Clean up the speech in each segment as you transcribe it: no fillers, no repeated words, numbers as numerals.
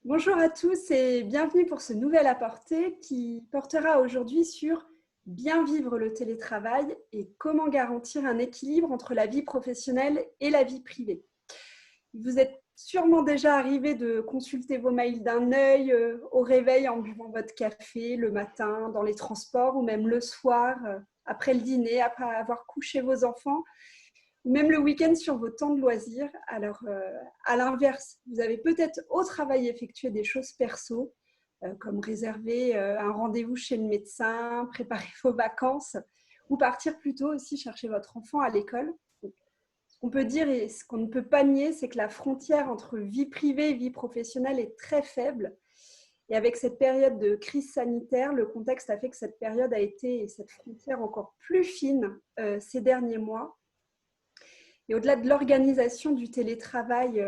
Bonjour à tous et bienvenue pour ce nouvel apporté qui portera aujourd'hui sur bien vivre le télétravail et comment garantir un équilibre entre la vie professionnelle et la vie privée. Vous êtes sûrement déjà arrivé de consulter vos mails d'un œil au réveil en buvant votre café le matin, dans les transports ou même le soir, après le dîner, après avoir couché vos enfants ou même le week-end sur vos temps de loisirs. Alors, à l'inverse, vous avez peut-être au travail effectué des choses perso, comme réserver un rendez-vous chez le médecin, préparer vos vacances, ou partir plutôt aussi chercher votre enfant à l'école. Donc, ce qu'on peut dire et ce qu'on ne peut pas nier, c'est que la frontière entre vie privée et vie professionnelle est très faible. Et avec cette période de crise sanitaire, le contexte a fait que cette période a été, et cette frontière encore plus fine ces derniers mois. Et au-delà de l'organisation du télétravail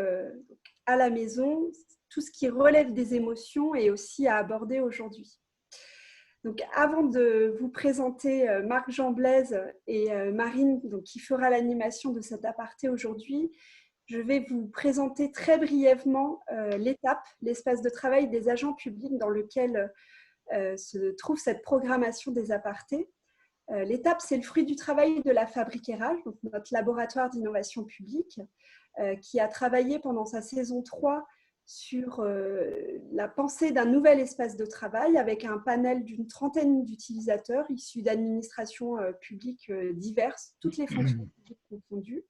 à la maison, tout ce qui relève des émotions est aussi à aborder aujourd'hui. Donc, avant de vous présenter Marc-Jean Blaise et Marine, donc, qui fera l'animation de cet aparté aujourd'hui, je vais vous présenter très brièvement l'étape, l'espace de travail des agents publics dans lequel se trouve cette programmation des apartés. L'étape, c'est le fruit du travail de la Fabrique RH, donc notre laboratoire d'innovation publique, qui a travaillé pendant sa saison 3 sur la pensée d'un nouvel espace de travail avec un panel d'une trentaine d'utilisateurs issus d'administrations publiques diverses, toutes les fonctions publiques confondues.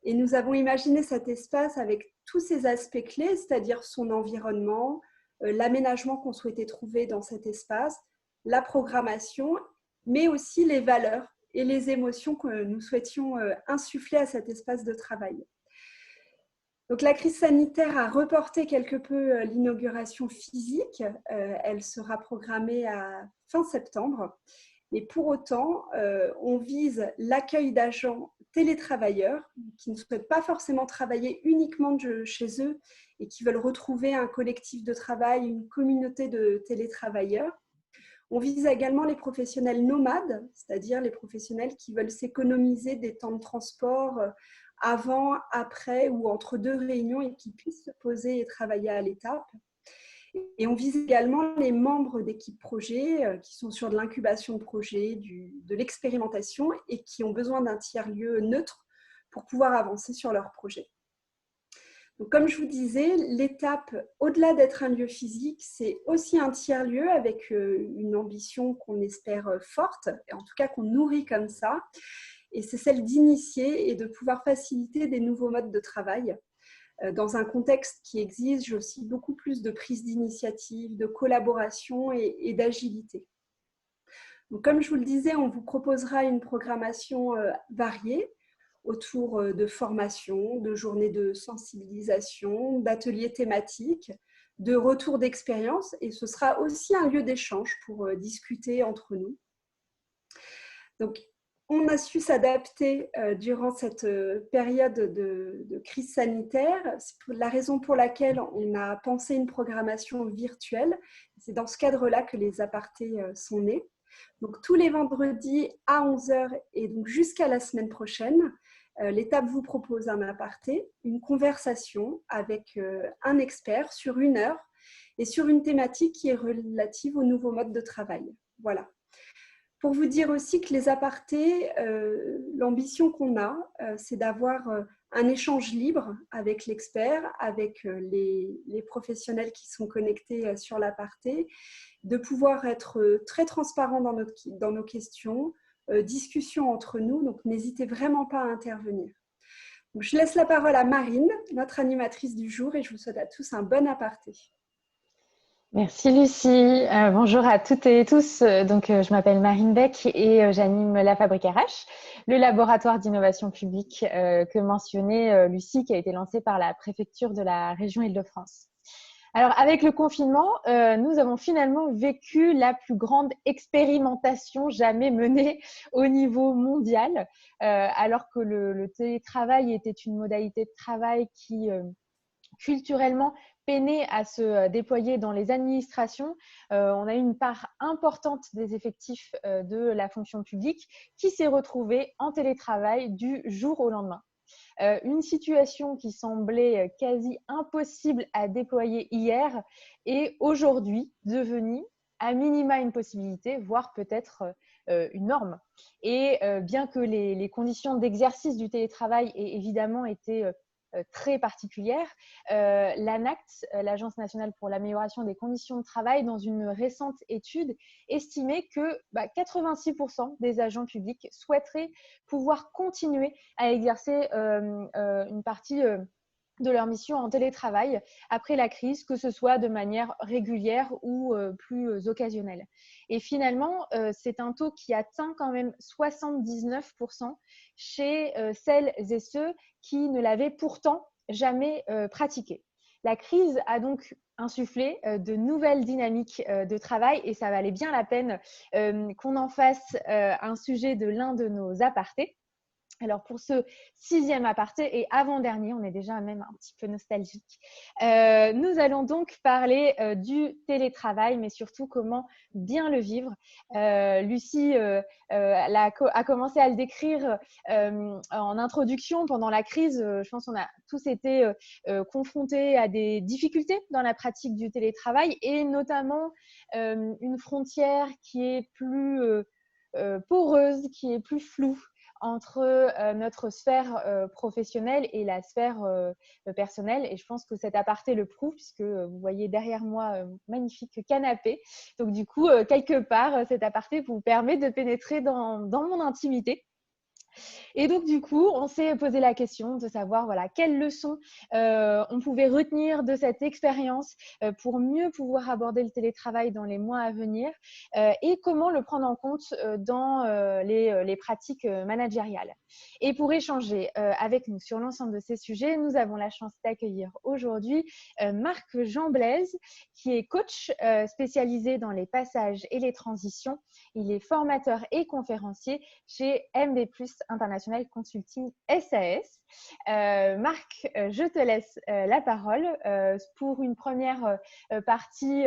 Et nous avons imaginé cet espace avec tous ses aspects clés, c'est-à-dire son environnement, l'aménagement qu'on souhaitait trouver dans cet espace, la programmation, mais aussi les valeurs et les émotions que nous souhaitions insuffler à cet espace de travail. Donc, la crise sanitaire a reporté quelque peu l'inauguration physique. Elle sera programmée à fin septembre. Mais pour autant, on vise l'accueil d'agents télétravailleurs qui ne souhaitent pas forcément travailler uniquement de chez eux et qui veulent retrouver un collectif de travail, une communauté de télétravailleurs. On vise également les professionnels nomades, c'est-à-dire les professionnels qui veulent s'économiser des temps de transport avant, après ou entre deux réunions et qui puissent se poser et travailler à l'étape. Et on vise également les membres d'équipes projet qui sont sur de l'incubation de projet, de l'expérimentation et qui ont besoin d'un tiers-lieu neutre pour pouvoir avancer sur leur projet. Donc, comme je vous disais, l'étape, au-delà d'être un lieu physique, c'est aussi un tiers-lieu avec une ambition qu'on espère forte, et en tout cas qu'on nourrit comme ça. Et c'est celle d'initier et de pouvoir faciliter des nouveaux modes de travail dans un contexte qui exige aussi beaucoup plus de prise d'initiative, de collaboration et d'agilité. Donc, comme je vous le disais, on vous proposera une programmation variée autour de formations, de journées de sensibilisation, d'ateliers thématiques, de retours d'expérience, et ce sera aussi un lieu d'échange pour discuter entre nous. Donc, on a su s'adapter durant cette période de crise sanitaire. C'est la raison pour laquelle on a pensé une programmation virtuelle. C'est dans ce cadre-là que les apartés sont nés. Donc, tous les vendredis à 11h et donc jusqu'à la semaine prochaine, l'étape vous propose un aparté, une conversation avec un expert sur 1 heure et sur une thématique qui est relative au nouveau mode de travail. Voilà. Pour vous dire aussi que les apartés, l'ambition qu'on a, c'est d'avoir un échange libre avec l'expert, avec les professionnels qui sont connectés sur l'aparté, de pouvoir être très transparent dans nos questions, discussion entre nous, donc n'hésitez vraiment pas à intervenir. Donc, je laisse la parole à Marine, notre animatrice du jour, et je vous souhaite à tous un bon aparté. Merci Lucie. Bonjour à toutes et tous. Je m'appelle Marine Beck et j'anime la Fabrique RH, le laboratoire d'innovation publique que mentionnait Lucie, qui a été lancé par la préfecture de la région Île-de-France. Alors, avec le confinement, nous avons finalement vécu la plus grande expérimentation jamais menée au niveau mondial, alors que le télétravail était une modalité de travail qui culturellement peinait à se déployer dans les administrations. On a eu une part importante des effectifs de la fonction publique qui s'est retrouvée en télétravail du jour au lendemain. une situation qui semblait quasi impossible à déployer hier est aujourd'hui devenue à minima une possibilité, voire peut-être une norme. Et bien que les conditions d'exercice du télétravail aient évidemment été très particulières, l'ANACT, l'Agence nationale pour l'amélioration des conditions de travail, dans une récente étude, estimait que 86% des agents publics souhaiteraient pouvoir continuer à exercer une partie de leur mission en télétravail après la crise, que ce soit de manière régulière ou plus occasionnelle. Et finalement, c'est un taux qui atteint quand même 79% chez celles et ceux qui ne l'avaient pourtant jamais pratiqué. La crise a donc insufflé de nouvelles dynamiques de travail et ça valait bien la peine qu'on en fasse un sujet de l'un de nos apartés. Alors, pour ce 6e aparté et avant-dernier, on est déjà même un petit peu nostalgique, nous allons donc parler du télétravail, mais surtout comment bien le vivre. Lucie a commencé à le décrire en introduction pendant la crise. Je pense qu'on a tous été confrontés à des difficultés dans la pratique du télétravail et notamment une frontière qui est plus poreuse, qui est plus floue entre notre sphère professionnelle et la sphère personnelle. Et je pense que cet aparté le prouve, puisque vous voyez derrière moi magnifique canapé. Donc du coup, quelque part, cet aparté vous permet de pénétrer dans mon intimité. Et donc, du coup, on s'est posé la question de savoir quelles leçons on pouvait retenir de cette expérience pour mieux pouvoir aborder le télétravail dans les mois à venir et comment le prendre en compte dans les pratiques managériales. Et pour échanger avec nous sur l'ensemble de ces sujets, nous avons la chance d'accueillir aujourd'hui Marc-Jean Blaise, qui est coach spécialisé dans les passages et les transitions. Il est formateur et conférencier chez MB+ International Consulting SAS. Marc, je te laisse la parole pour une première partie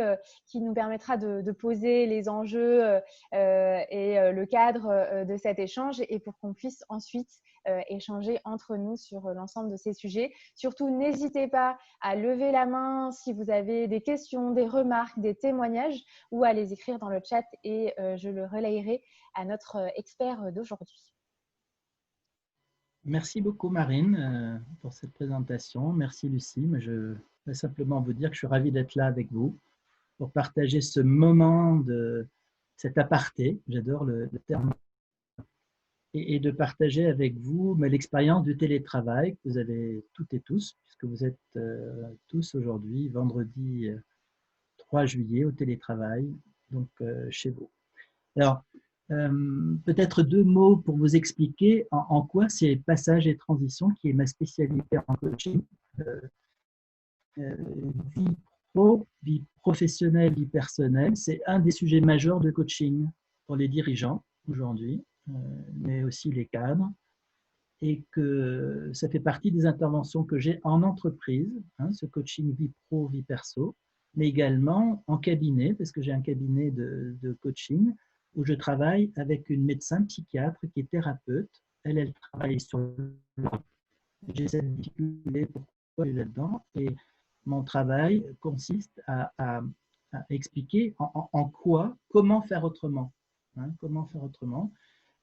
qui nous permettra de poser les enjeux et le cadre de cet échange et pour qu'on puisse ensuite échanger entre nous sur l'ensemble de ces sujets. Surtout, n'hésitez pas à lever la main si vous avez des questions, des remarques, des témoignages ou à les écrire dans le chat et je le relayerai à notre expert d'aujourd'hui. Merci beaucoup Marine pour cette présentation. Merci Lucie. Mais je vais simplement vous dire que je suis ravi d'être là avec vous pour partager ce moment de cet aparté, j'adore le terme, et de partager avec vous l'expérience du télétravail que vous avez toutes et tous, puisque vous êtes tous aujourd'hui, vendredi 3 juillet, au télétravail, donc chez vous. Alors, peut-être 2 mots pour vous expliquer en quoi c'est passage et transition, qui est ma spécialité en coaching. Vie pro, vie professionnelle, vie personnelle, c'est un des sujets majeurs de coaching pour les dirigeants aujourd'hui, mais aussi les cadres, et que ça fait partie des interventions que j'ai en entreprise, ce coaching vie pro, vie perso, mais également en cabinet, parce que j'ai un cabinet de coaching où je travaille avec une médecin psychiatre qui est thérapeute. Elle travaille sur le... J'ai cette difficulté, pourquoi elle est là-dedans, et mon travail consiste à expliquer en quoi, comment faire autrement. Comment faire autrement.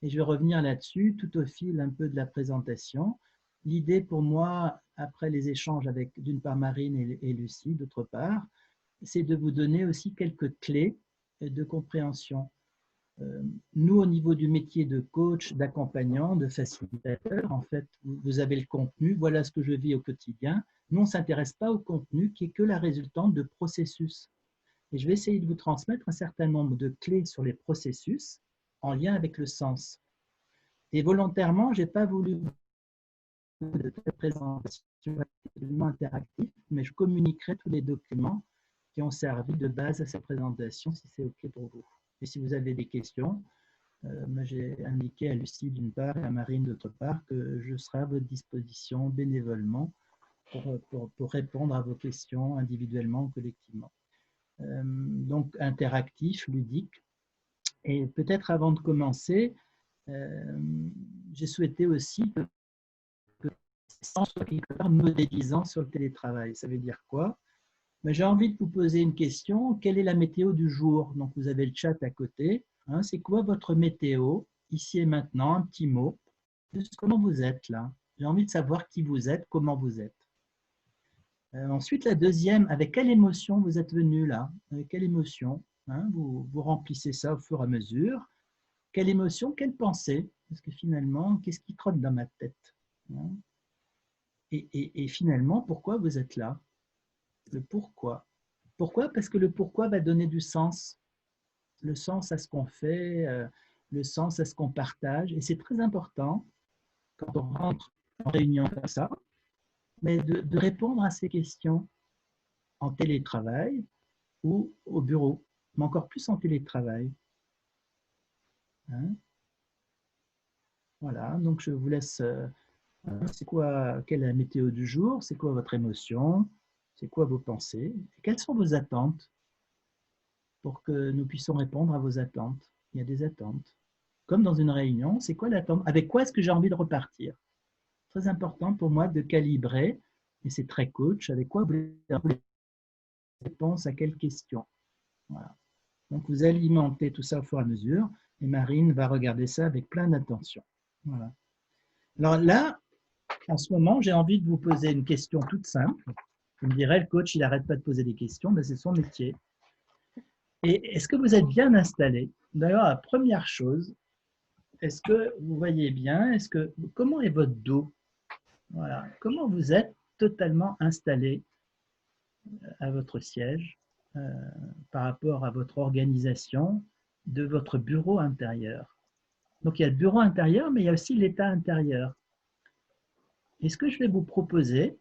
Et je vais revenir là-dessus tout au fil un peu de la présentation. L'idée pour moi, après les échanges avec d'une part Marine et Lucie, d'autre part, c'est de vous donner aussi quelques clés de compréhension. Nous, au niveau du métier de coach, d'accompagnant, de facilitateur, en fait, vous avez le contenu, voilà ce que je vis au quotidien. Nous, on ne s'intéresse pas au contenu qui est que la résultante de processus. Et je vais essayer de vous transmettre un certain nombre de clés sur les processus en lien avec le sens. Et volontairement, je n'ai pas voulu de cette présentation interactive, mais je communiquerai tous les documents qui ont servi de base à cette présentation, si c'est OK pour vous. Et si vous avez des questions, j'ai indiqué à Lucie d'une part et à Marine d'autre part que je serai à votre disposition bénévolement pour répondre à vos questions individuellement ou collectivement. Donc interactif, ludique. Et peut-être avant de commencer, j'ai souhaité aussi que sans soit quelque part modélisant sur le télétravail. Ça veut dire quoi? Ben, j'ai envie de vous poser une question. Quelle est la météo du jour? Donc, vous avez le chat à côté. Hein, c'est quoi votre météo, ici et maintenant? Un petit mot. Comment vous êtes là? J'ai envie de savoir qui vous êtes, comment vous êtes. Ensuite, la deuxième, avec quelle émotion vous êtes venu là? Avec quelle émotion? Hein, vous remplissez ça au fur et à mesure. Quelle émotion, quelle pensée? Parce que finalement, qu'est-ce qui trotte dans ma tête? Hein, et finalement, pourquoi vous êtes là? Le pourquoi. Pourquoi? Parce que le pourquoi va donner du sens. Le sens à ce qu'on fait, le sens à ce qu'on partage. Et c'est très important, quand on rentre en réunion comme ça, mais de répondre à ces questions en télétravail ou au bureau, mais encore plus en télétravail. Hein? Voilà, donc je vous laisse. C'est quoi, quelle est la météo du jour? C'est quoi votre émotion? C'est quoi vos pensées? Et quelles sont vos attentes pour que nous puissions répondre à vos attentes? Il y a des attentes. Comme dans une réunion, c'est quoi l'attente? Avec quoi est-ce que j'ai envie de repartir? Très important pour moi de calibrer, et c'est très coach, avec quoi vous voulez réponse à quelle question. Voilà. Donc vous alimentez tout ça au fur et à mesure, et Marine va regarder ça avec plein d'attention. Voilà. Alors là, en ce moment, j'ai envie de vous poser une question toute simple. Vous me direz, le coach, il n'arrête pas de poser des questions, mais c'est son métier. Et est-ce que vous êtes bien installé? D'ailleurs, la première chose, est-ce que vous voyez bien? Comment est votre dos? Voilà. Comment vous êtes totalement installé à votre siège par rapport à votre organisation de votre bureau intérieur? Donc, il y a le bureau intérieur, mais il y a aussi l'état intérieur. Et ce que je vais vous proposer,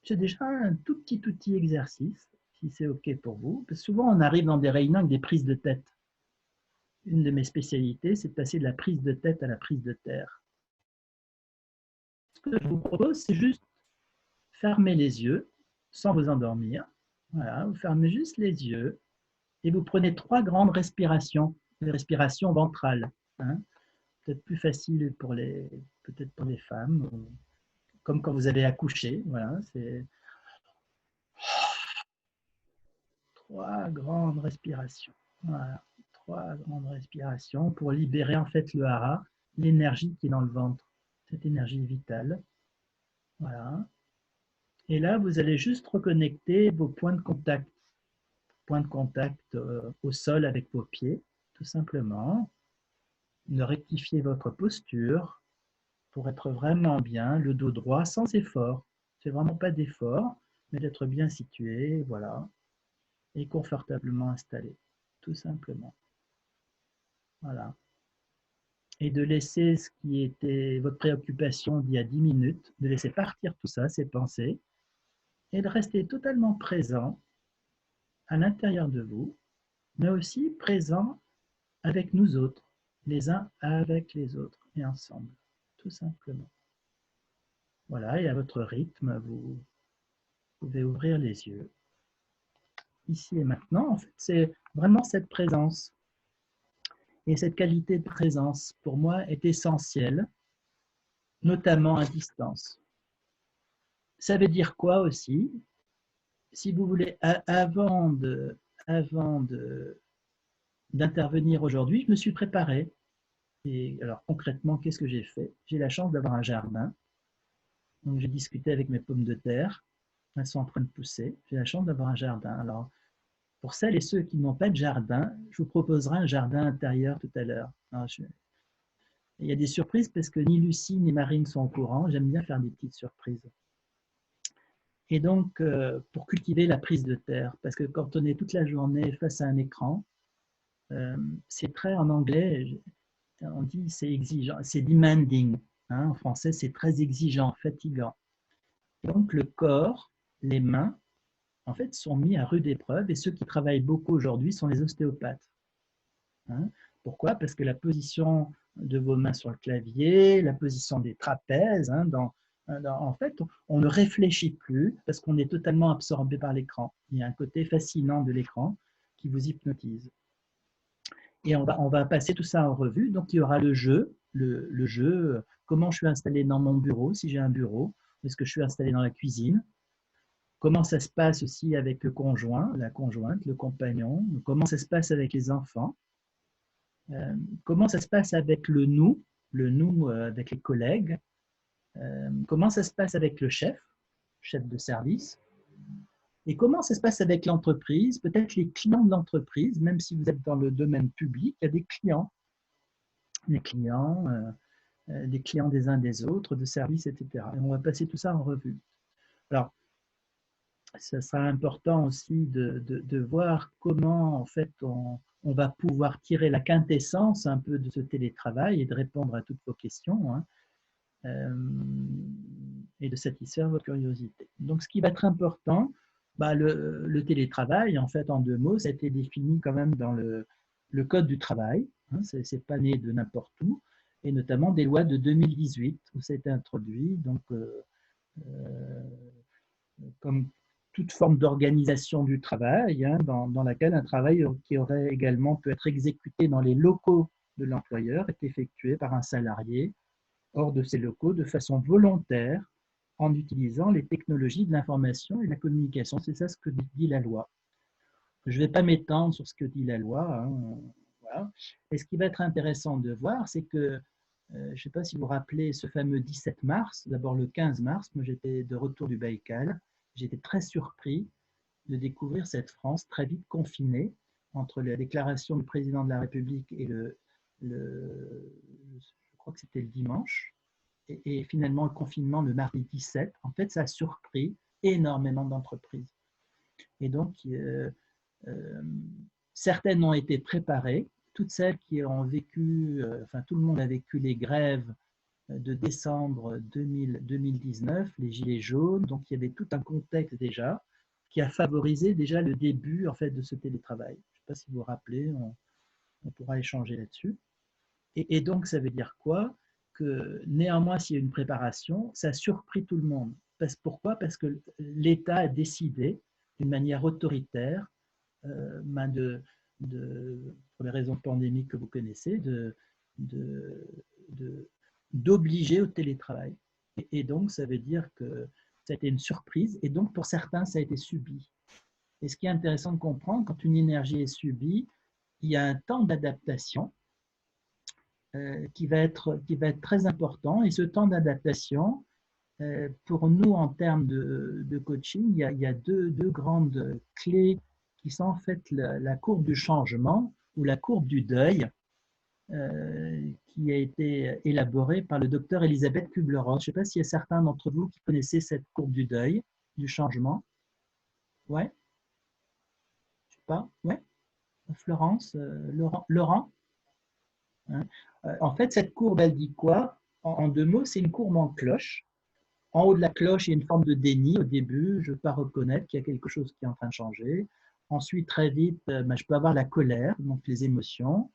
c'est déjà un tout petit exercice, si c'est OK pour vous. Parce que souvent, on arrive dans des réunions avec des prises de tête. Une de mes spécialités, c'est de passer de la prise de tête à la prise de terre. Ce que je vous propose, c'est juste fermer les yeux sans vous endormir. Voilà, vous fermez juste les yeux et vous prenez 3 grandes respirations, des respirations ventrales. Hein. Peut-être plus facile peut-être pour les femmes, comme quand vous avez accouché. Voilà, c'est 3 grandes respirations. Voilà, 3 grandes respirations pour libérer en fait le hara, l'énergie qui est dans le ventre, cette énergie vitale. Voilà. Et là, vous allez juste reconnecter vos points de contact. Point de contact au sol avec vos pieds, tout simplement. De rectifier votre posture pour être vraiment bien, le dos droit sans effort. C'est vraiment pas d'effort, mais d'être bien situé, voilà, et confortablement installé, tout simplement. Voilà. Et de laisser ce qui était votre préoccupation d'il y a 10 minutes, de laisser partir tout ça, ces pensées, et de rester totalement présent à l'intérieur de vous, mais aussi présent avec nous autres, les uns avec les autres et ensemble, tout simplement. Voilà, et à votre rythme, vous pouvez ouvrir les yeux. Ici et maintenant, en fait, c'est vraiment cette présence. Et cette qualité de présence, pour moi, est essentielle, notamment à distance. Ça veut dire quoi aussi? Si vous voulez, avant d'intervenir aujourd'hui, je me suis préparé. Et alors concrètement, qu'est-ce que j'ai fait? J'ai la chance d'avoir un jardin. Donc j'ai discuté avec mes pommes de terre. Elles sont en train de pousser. J'ai la chance d'avoir un jardin. Alors, pour celles et ceux qui n'ont pas de jardin, je vous proposerai un jardin intérieur tout à l'heure. Il y a des surprises parce que ni Lucie ni Marine sont au courant. J'aime bien faire des petites surprises. Et donc, pour cultiver la prise de terre, parce que quand on est toute la journée face à un écran, c'est très, en anglais, on dit c'est exigeant, c'est demanding. Hein, en français, c'est très exigeant, fatigant. Et donc, le corps, les mains, en fait, sont mis à rude épreuve et ceux qui travaillent beaucoup aujourd'hui sont les ostéopathes. Hein, pourquoi? Parce que la position de vos mains sur le clavier, la position des trapèzes, hein, en fait, on ne réfléchit plus parce qu'on est totalement absorbé par l'écran. Il y a un côté fascinant de l'écran qui vous hypnotise. Et on va passer tout ça en revue. Donc, il y aura le jeu le jeu, comment je suis installé dans mon bureau, si j'ai un bureau, est-ce que je suis installé dans la cuisine, comment ça se passe aussi avec le conjoint, la conjointe, le compagnon, comment ça se passe avec les enfants, comment ça se passe avec le nous avec les collègues, comment ça se passe avec le chef de service, et comment ça se passe avec l'entreprise, peut-être les clients de l'entreprise, même si vous êtes dans le domaine public, il y a des clients, des clients des uns des autres, de services, etc. Et on va passer tout ça en revue. Alors, ça sera important aussi de voir comment, en fait, on va pouvoir tirer la quintessence un peu de ce télétravail et de répondre à toutes vos questions, hein, et de satisfaire votre curiosité. Donc, ce qui va être important, le télétravail, en fait, en 2 mots, ça a été défini quand même dans le Code du travail, hein, c'est pas né de n'importe où, et notamment des lois de 2018 où ça a été introduit, donc comme toute forme d'organisation du travail, hein, dans laquelle un travail qui aurait également pu être exécuté dans les locaux de l'employeur est effectué par un salarié hors de ces locaux de façon volontaire en utilisant les technologies de l'information et de la communication. C'est ça ce que dit la loi. Je ne vais pas m'étendre sur ce que dit la loi, hein, voilà. Et ce qui va être intéressant de voir, c'est que, je ne sais pas si vous vous rappelez ce fameux 17 mars, d'abord le 15 mars, moi j'étais de retour du Baïkal, j'étais très surpris de découvrir cette France très vite confinée entre la déclaration du président de la République et je crois que c'était le dimanche, et finalement le confinement le mardi 17. En fait, ça a surpris énormément d'entreprises. Et donc, certaines ont été préparées, toutes celles qui ont vécu, enfin tout le monde a vécu les grèves de décembre 2019, les gilets jaunes, donc il y avait tout un contexte déjà qui a favorisé déjà le début en fait de ce télétravail. Je ne sais pas si vous vous rappelez, on pourra échanger là-dessus. Et donc ça veut dire quoi? Que néanmoins s'il y a une préparation, ça a surpris tout le monde. Pourquoi? Parce que l'État a décidé d'une manière autoritaire, pour les raisons pandémiques que vous connaissez, d'obliger au télétravail. Et donc, ça veut dire que ça a été une surprise, et donc pour certains, ça a été subi. Et ce qui est intéressant de comprendre, quand une énergie est subie, il y a un temps d'adaptation qui va être très important, et ce temps d'adaptation, pour nous, en termes de coaching, il y a deux grandes clés qui sont en fait la courbe du changement ou la courbe du deuil, qui a été élaborée par le docteur Elisabeth Kubler-Ross. Je ne sais pas s'il y a certains d'entre vous qui connaissaient cette courbe du deuil, du changement. Ouais? Je ne sais pas. Ouais? Florence, Laurent? Hein? En fait, cette courbe, elle dit quoi? En 2 mots, c'est une courbe en cloche. En haut de la cloche, il y a une forme de déni au début. Je ne veux pas reconnaître qu'il y a quelque chose qui est en train de changer. Ensuite, très vite, je peux avoir la colère, donc les émotions.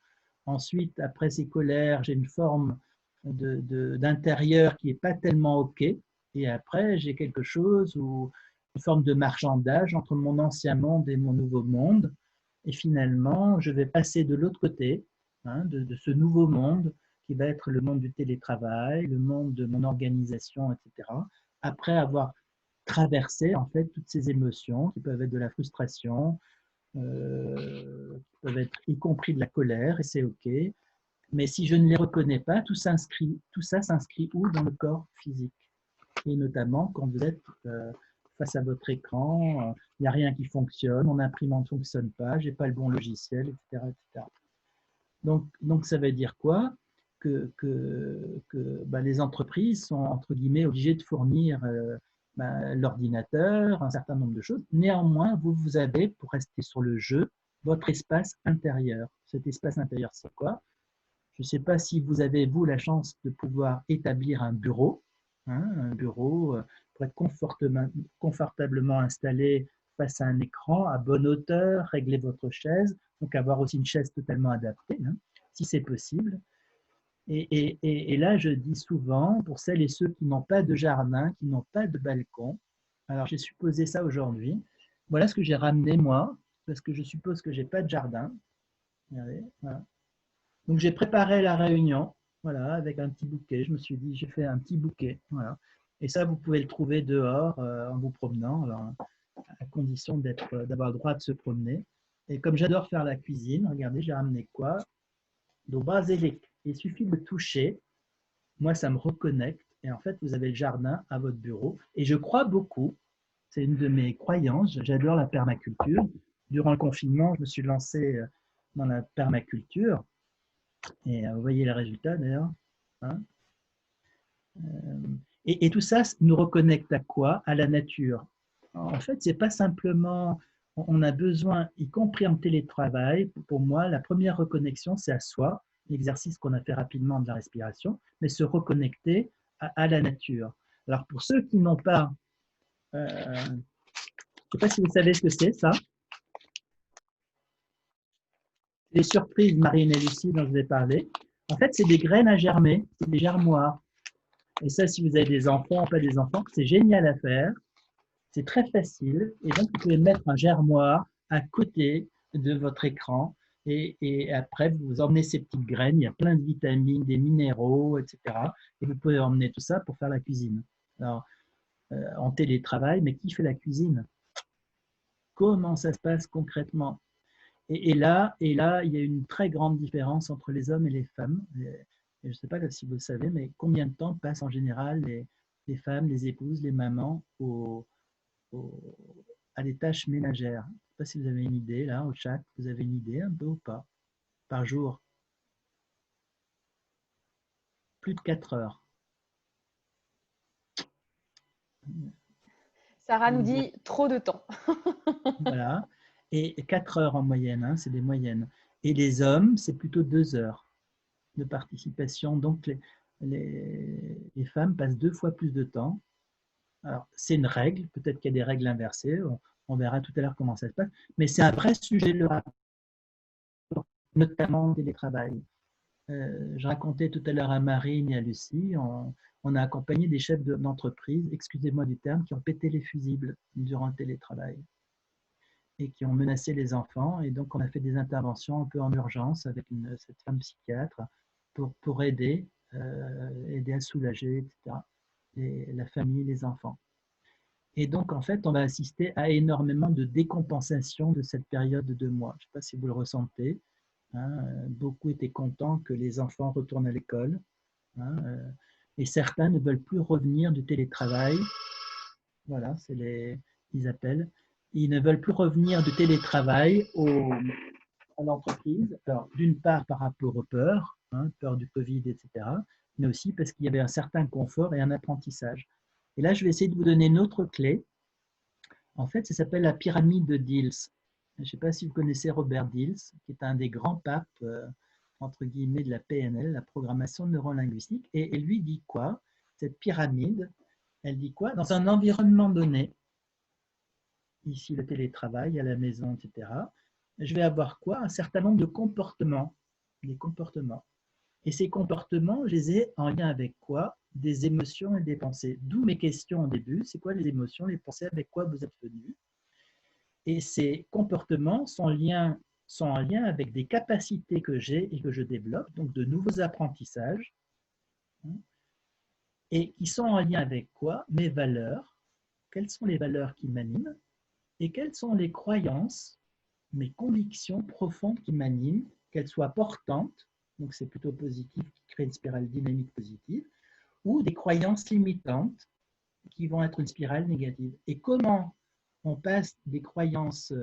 Ensuite, après ces colères, j'ai une forme d'intérieur qui n'est pas tellement OK. Et après, j'ai quelque chose, ou une forme de marchandage entre mon ancien monde et mon nouveau monde. Et finalement, je vais passer de l'autre côté, hein, de ce nouveau monde qui va être le monde du télétravail, le monde de mon organisation, etc. Après avoir traversé en fait toutes ces émotions qui peuvent être de la frustration, qui peuvent être y compris de la colère, et c'est OK. Mais si je ne les reconnais pas, tout ça s'inscrit où? Dans le corps physique. Et notamment quand vous êtes face à votre écran, il n'y a rien qui fonctionne, mon imprimante ne fonctionne pas, je n'ai pas le bon logiciel, etc. etc. Donc ça veut dire quoi? Que les entreprises sont, entre guillemets, obligées de fournir l'ordinateur, un certain nombre de choses. Néanmoins, vous avez, pour rester sur le jeu, votre espace intérieur. Cet espace intérieur, c'est quoi? Je ne sais pas si vous avez, vous, la chance de pouvoir établir un bureau, hein, un bureau pour être confortablement installé face à un écran, à bonne hauteur, régler votre chaise, donc avoir aussi une chaise totalement adaptée, hein, si c'est possible. Et là, je dis souvent, pour celles et ceux qui n'ont pas de jardin, qui n'ont pas de balcon, alors j'ai supposé ça aujourd'hui, voilà ce que j'ai ramené moi, parce que je suppose que je n'ai pas de jardin. Regardez, voilà. Donc j'ai préparé la réunion, voilà, avec un petit bouquet. Je me suis dit, j'ai fait un petit bouquet. Voilà. Et ça, vous pouvez le trouver dehors en vous promenant, alors, à condition d'avoir le droit de se promener. Et comme j'adore faire la cuisine, regardez, j'ai ramené quoi? Donc, basilic. Il suffit de toucher. Moi, ça me reconnecte. Et en fait, vous avez le jardin à votre bureau. Et je crois beaucoup, c'est une de mes croyances, j'adore la permaculture. Durant le confinement, je me suis lancé dans la permaculture. Et vous voyez les résultats d'ailleurs. Hein. Et tout ça nous reconnecte à quoi? À la nature. En fait, c'est pas simplement, on a besoin, y compris en télétravail, pour moi, la première reconnexion, c'est à soi, l'exercice qu'on a fait rapidement de la respiration, mais se reconnecter à la nature. Alors, pour ceux qui n'ont pas, je ne sais pas si vous savez ce que c'est, ça. Les surprises, Marine et Lucie, dont je vous ai parlé. En fait, c'est des graines à germer, c'est des germoirs. Et ça, si vous avez des enfants ou pas des enfants, c'est génial à faire. C'est très facile. Et donc, vous pouvez mettre un germoir à côté de votre écran. Et après, vous emmenez ces petites graines. Il y a plein de vitamines, des minéraux, etc. Et vous pouvez emmener tout ça pour faire la cuisine. Alors, en télétravail, mais qui fait la cuisine? Comment ça se passe concrètement? Et là, il y a une très grande différence entre les hommes et les femmes. Et je ne sais pas si vous le savez, mais combien de temps passent en général les femmes, les épouses, les mamans à des tâches ménagères? Je ne sais pas si vous avez une idée, là, au chat, vous avez une idée un peu ou pas? Par jour, plus de 4 heures. Sarah nous dit trop de temps. Voilà. Et 4 heures en moyenne, hein, c'est des moyennes. Et les hommes, c'est plutôt 2 heures de participation. Donc, les femmes passent 2 fois plus de temps. Alors, c'est une règle, peut-être qu'il y a des règles inversées, on verra tout à l'heure comment ça se passe, mais c'est un vrai sujet, le rapport, notamment au télétravail. Je racontais tout à l'heure à Marine et à Lucie, on a accompagné des chefs d'entreprise, excusez-moi du terme, qui ont pété les fusibles durant le télétravail et qui ont menacé les enfants. Et donc, on a fait des interventions un peu en urgence avec cette femme psychiatre pour aider à soulager, etc., la famille, les enfants. Et donc, en fait, on va assister à énormément de décompensation de cette période de 2 mois. Je ne sais pas si vous le ressentez. Hein, beaucoup étaient contents que les enfants retournent à l'école. Hein, et certains ne veulent plus revenir du télétravail. Voilà, ils appellent. Ils ne veulent plus revenir du télétravail à l'entreprise. Alors, d'une part, par rapport aux peurs, hein, peur du Covid, etc., mais aussi parce qu'il y avait un certain confort et un apprentissage. Et là, je vais essayer de vous donner une autre clé. En fait, ça s'appelle la pyramide de Diels. Je ne sais pas si vous connaissez Robert Diels, qui est un des grands papes, entre guillemets, de la PNL, la programmation neurolinguistique. Et lui dit quoi? Cette pyramide, elle dit quoi? Dans un environnement donné, ici le télétravail, à la maison, etc., je vais avoir quoi? Un certain nombre de comportements. Des comportements. Et ces comportements, je les ai en lien avec quoi? Des émotions et des pensées. D'où mes questions au début. C'est quoi les émotions, les pensées, avec quoi vous êtes venus? Et ces comportements sont en lien avec des capacités que j'ai et que je développe, donc de nouveaux apprentissages, et qui sont en lien avec quoi? Mes valeurs. Quelles sont les valeurs qui m'animent? Et quelles sont les croyances, mes convictions profondes qui m'animent, qu'elles soient portantes, donc c'est plutôt positif, qui crée une spirale dynamique positive, ou des croyances limitantes qui vont être une spirale négative. Et comment on passe des croyances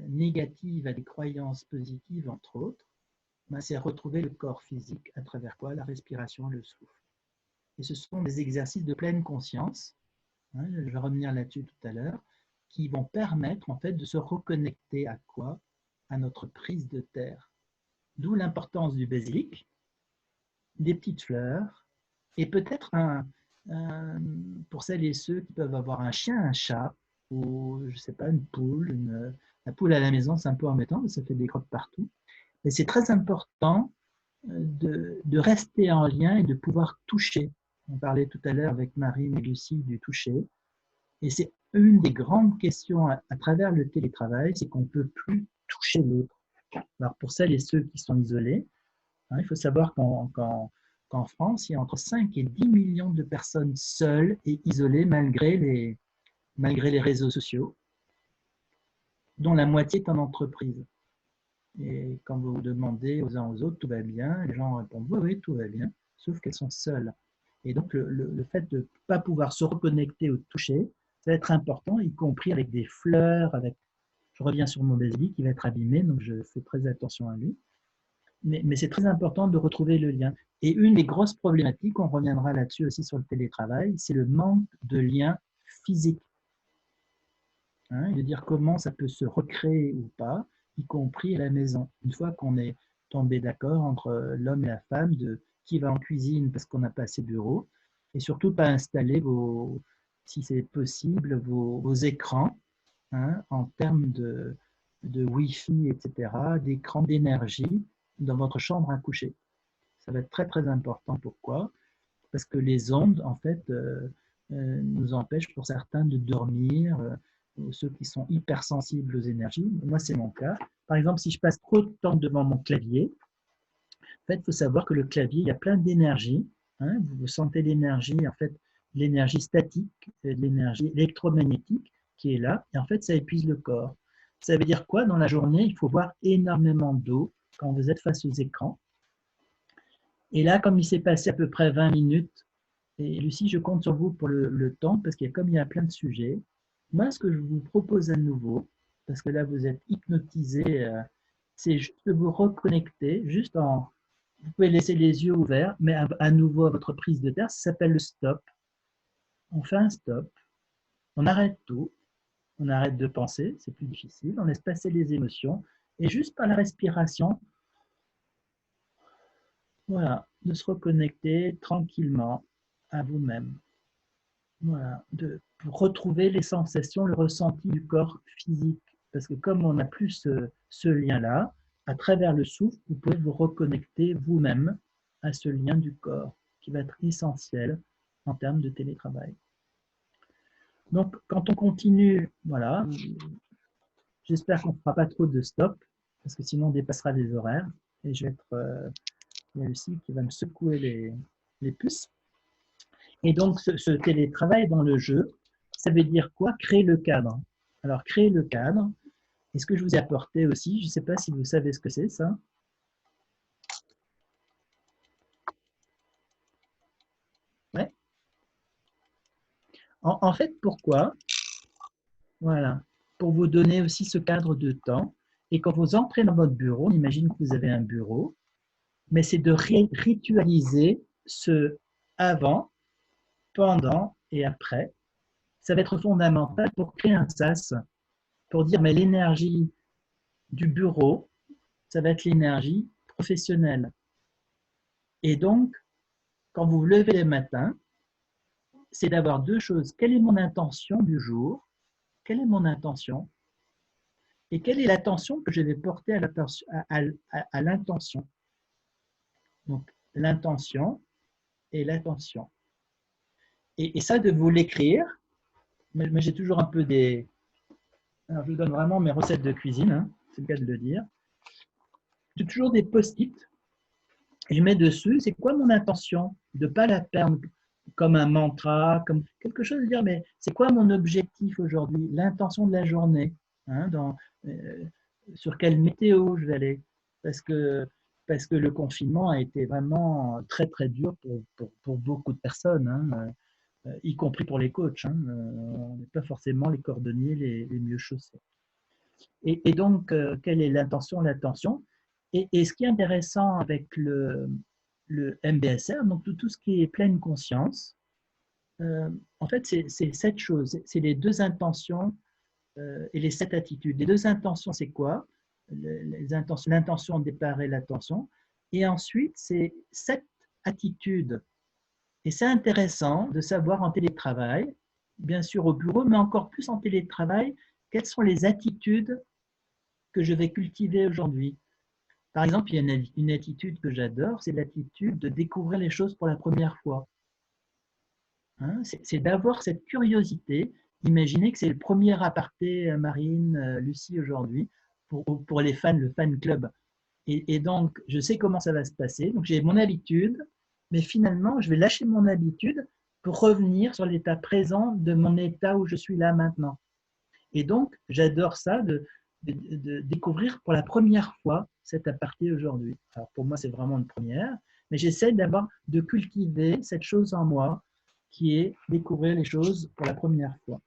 négatives à des croyances positives, entre autres, ben, c'est retrouver le corps physique à travers quoi? La respiration, le souffle. Et ce sont des exercices de pleine conscience, hein, je vais revenir là-dessus tout à l'heure, qui vont permettre en fait de se reconnecter à quoi? À notre prise de terre. D'où l'importance du basilic, des petites fleurs, et peut-être pour celles et ceux qui peuvent avoir un chien, un chat, ou je ne sais pas, une poule. La poule à la maison, c'est un peu embêtant, mais ça fait des crottes partout. Mais c'est très important de rester en lien et de pouvoir toucher. On parlait tout à l'heure avec Marine et Lucie du toucher. Et c'est une des grandes questions à travers le télétravail, c'est qu'on ne peut plus toucher l'autre. Alors pour celles et ceux qui sont isolés, Hein, il faut savoir qu'en France, il y a entre 5 et 10 millions de personnes seules et isolées malgré les réseaux sociaux, dont la moitié est en entreprise. Et quand vous demandez aux uns aux autres, tout va bien, les gens répondent oui, oui, tout va bien, sauf qu'elles sont seules. Et donc, le fait de ne pas pouvoir se reconnecter au toucher, ça va être important, y compris avec des fleurs, je reviens sur mon basilic qui va être abîmé, donc je fais très attention à lui. Mais c'est très important de retrouver le lien. Et une des grosses problématiques, on reviendra là-dessus aussi sur le télétravail, c'est le manque de lien physique. Hein, et de dire comment ça peut se recréer ou pas, y compris à la maison. Une fois qu'on est tombé d'accord entre l'homme et la femme de qui va en cuisine parce qu'on n'a pas assez de bureau, et surtout pas installer si c'est possible, vos écrans, hein, en termes de Wi-Fi, etc., d'écran d'énergie dans votre chambre à coucher. Ça va être très très important. Pourquoi? Parce que les ondes, en fait, nous empêchent pour certains de dormir, ceux qui sont hypersensibles aux énergies. Moi, c'est mon cas. Par exemple, si je passe trop de temps devant mon clavier, en fait, il faut savoir que le clavier, il y a plein d'énergie. Hein, vous sentez l'énergie, en fait, l'énergie statique, l'énergie électromagnétique qui est là, et en fait, ça épuise le corps. Ça veut dire quoi? Dans la journée, il faut boire énormément d'eau quand vous êtes face aux écrans. Et là, comme il s'est passé à peu près 20 minutes, et Lucie, je compte sur vous pour le temps, parce qu'il y a plein de sujets. Moi, ce que je vous propose à nouveau, parce que là, vous êtes hypnotisé, c'est juste de vous reconnecter, vous pouvez laisser les yeux ouverts, mais à nouveau à votre prise de terre, ça s'appelle le stop. On fait un stop, on arrête tout, on arrête de penser, c'est plus difficile, on laisse passer les émotions, et juste par la respiration, voilà, de se reconnecter tranquillement à vous-même. Voilà, pour retrouver les sensations, le ressenti du corps physique. Parce que comme on n'a plus ce lien-là, à travers le souffle, vous pouvez vous reconnecter vous-même à ce lien du corps qui va être essentiel en termes de télétravail. Donc, quand on continue, voilà, j'espère qu'on ne fera pas trop de stop, parce que sinon on dépassera les horaires. Et je vais être, il y a Lucie qui va me secouer les puces. Et donc, ce télétravail dans le jeu, ça veut dire quoi? Créer le cadre. Alors, créer le cadre, et ce que je vous ai apporté aussi, je ne sais pas si vous savez ce que c'est, ça. Ouais. En fait, pourquoi? Voilà. Pour vous donner aussi ce cadre de temps. Et quand vous entrez dans votre bureau, on imagine que vous avez un bureau, mais c'est de ritualiser ce avant, pendant et après. Ça va être fondamental pour créer un sas, pour dire, mais l'énergie du bureau, ça va être l'énergie professionnelle. Et donc, quand vous vous levez le matin, c'est d'avoir deux choses. Quelle est mon intention du jour? Quelle est mon intention? Et quelle est l'attention que je vais porter à l'intention? Donc, l'intention et l'attention. Et ça, de vous l'écrire, mais j'ai toujours un peu des... Alors, je vous donne vraiment mes recettes de cuisine, hein, c'est le cas de le dire. J'ai toujours des post-it. Je mets dessus, c'est quoi mon intention? De ne pas la perdre comme un mantra, comme quelque chose de dire, mais c'est quoi mon objectif aujourd'hui? L'intention de la journée, hein, sur quelle météo je vais aller? Parce que, parce que le confinement a été vraiment très, très dur pour beaucoup de personnes, hein, y compris pour les coachs. Hein, on n'est pas forcément les cordonniers les mieux chaussés. Et donc, quelle est l'intention, l'attention? Et ce qui est intéressant avec le MBSR, donc tout ce qui est pleine conscience, en fait, c'est 7 choses. C'est les 2 intentions et les 7 attitudes. Les 2 intentions, c'est quoi? L'intention de départ et l'attention. Et ensuite, c'est 7 attitudes. Et c'est intéressant de savoir en télétravail, bien sûr au bureau, mais encore plus en télétravail, quelles sont les attitudes que je vais cultiver aujourd'hui. Par exemple, il y a une attitude que j'adore, c'est l'attitude de découvrir les choses pour la première fois. Hein, c'est d'avoir cette curiosité. Imaginez que c'est le premier aparté, Marine, Lucie, aujourd'hui, pour les fans, le fan club. Et donc, je sais comment ça va se passer. Donc, j'ai mon habitude, mais finalement, je vais lâcher mon habitude pour revenir sur l'état présent de mon état où je suis là maintenant. Et donc, j'adore ça, de découvrir pour la première fois cet aparté aujourd'hui. Alors, pour moi, c'est vraiment une première, mais j'essaie de cultiver cette chose en moi qui est découvrir les choses pour la première fois.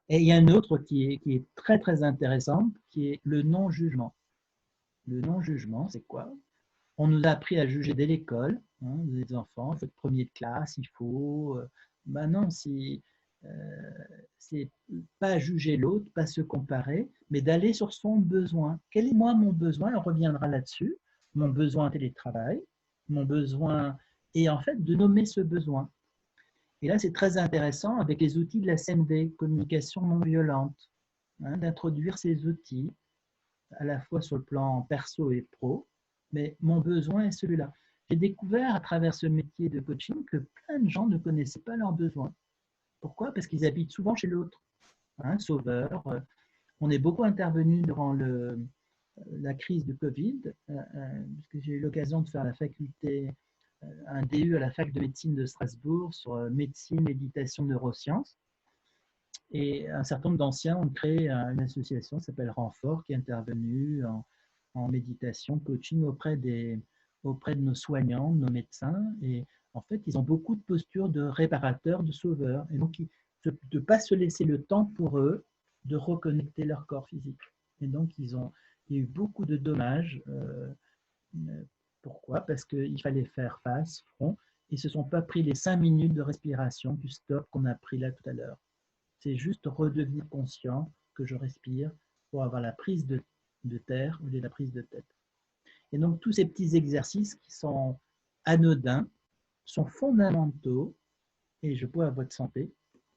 Et il y a un autre qui est très, très intéressant, qui est le non-jugement. Le non-jugement, c'est quoi? On nous a appris à juger dès l'école, hein, les enfants, votre premier de classe, il faut. Ben non, c'est pas juger l'autre, pas se comparer, mais d'aller sur son besoin. Quel est moi mon besoin? On reviendra là-dessus. Mon besoin télétravail, mon besoin, et en fait de nommer ce besoin. Et là, c'est très intéressant avec les outils de la CNV, communication non violente, hein, d'introduire ces outils à la fois sur le plan perso et pro, mais mon besoin est celui-là. J'ai découvert à travers ce métier de coaching que plein de gens ne connaissaient pas leurs besoins. Pourquoi? Parce qu'ils habitent souvent chez l'autre. Hein, sauveur. On est beaucoup intervenu durant la crise du Covid, puisque j'ai eu l'occasion de faire la faculté, un DU à la fac de médecine de Strasbourg sur médecine, méditation, neurosciences. Et un certain nombre d'anciens ont créé une association qui s'appelle Renfort, qui est intervenue en méditation, coaching auprès de nos soignants, de nos médecins. Et en fait, ils ont beaucoup de postures de réparateurs, de sauveurs. Et donc, de ne pas se laisser le temps pour eux de reconnecter leur corps physique. Et donc, il y a eu beaucoup de dommages. Pourquoi? Parce qu'il fallait faire face, front. Ils ne se sont pas pris les 5 minutes de respiration du stop qu'on a pris là tout à l'heure. C'est juste redevenir conscient que je respire pour avoir la prise de terre au lieu de la prise de tête. Et donc, tous ces petits exercices qui sont anodins sont fondamentaux. Et je bois à votre santé.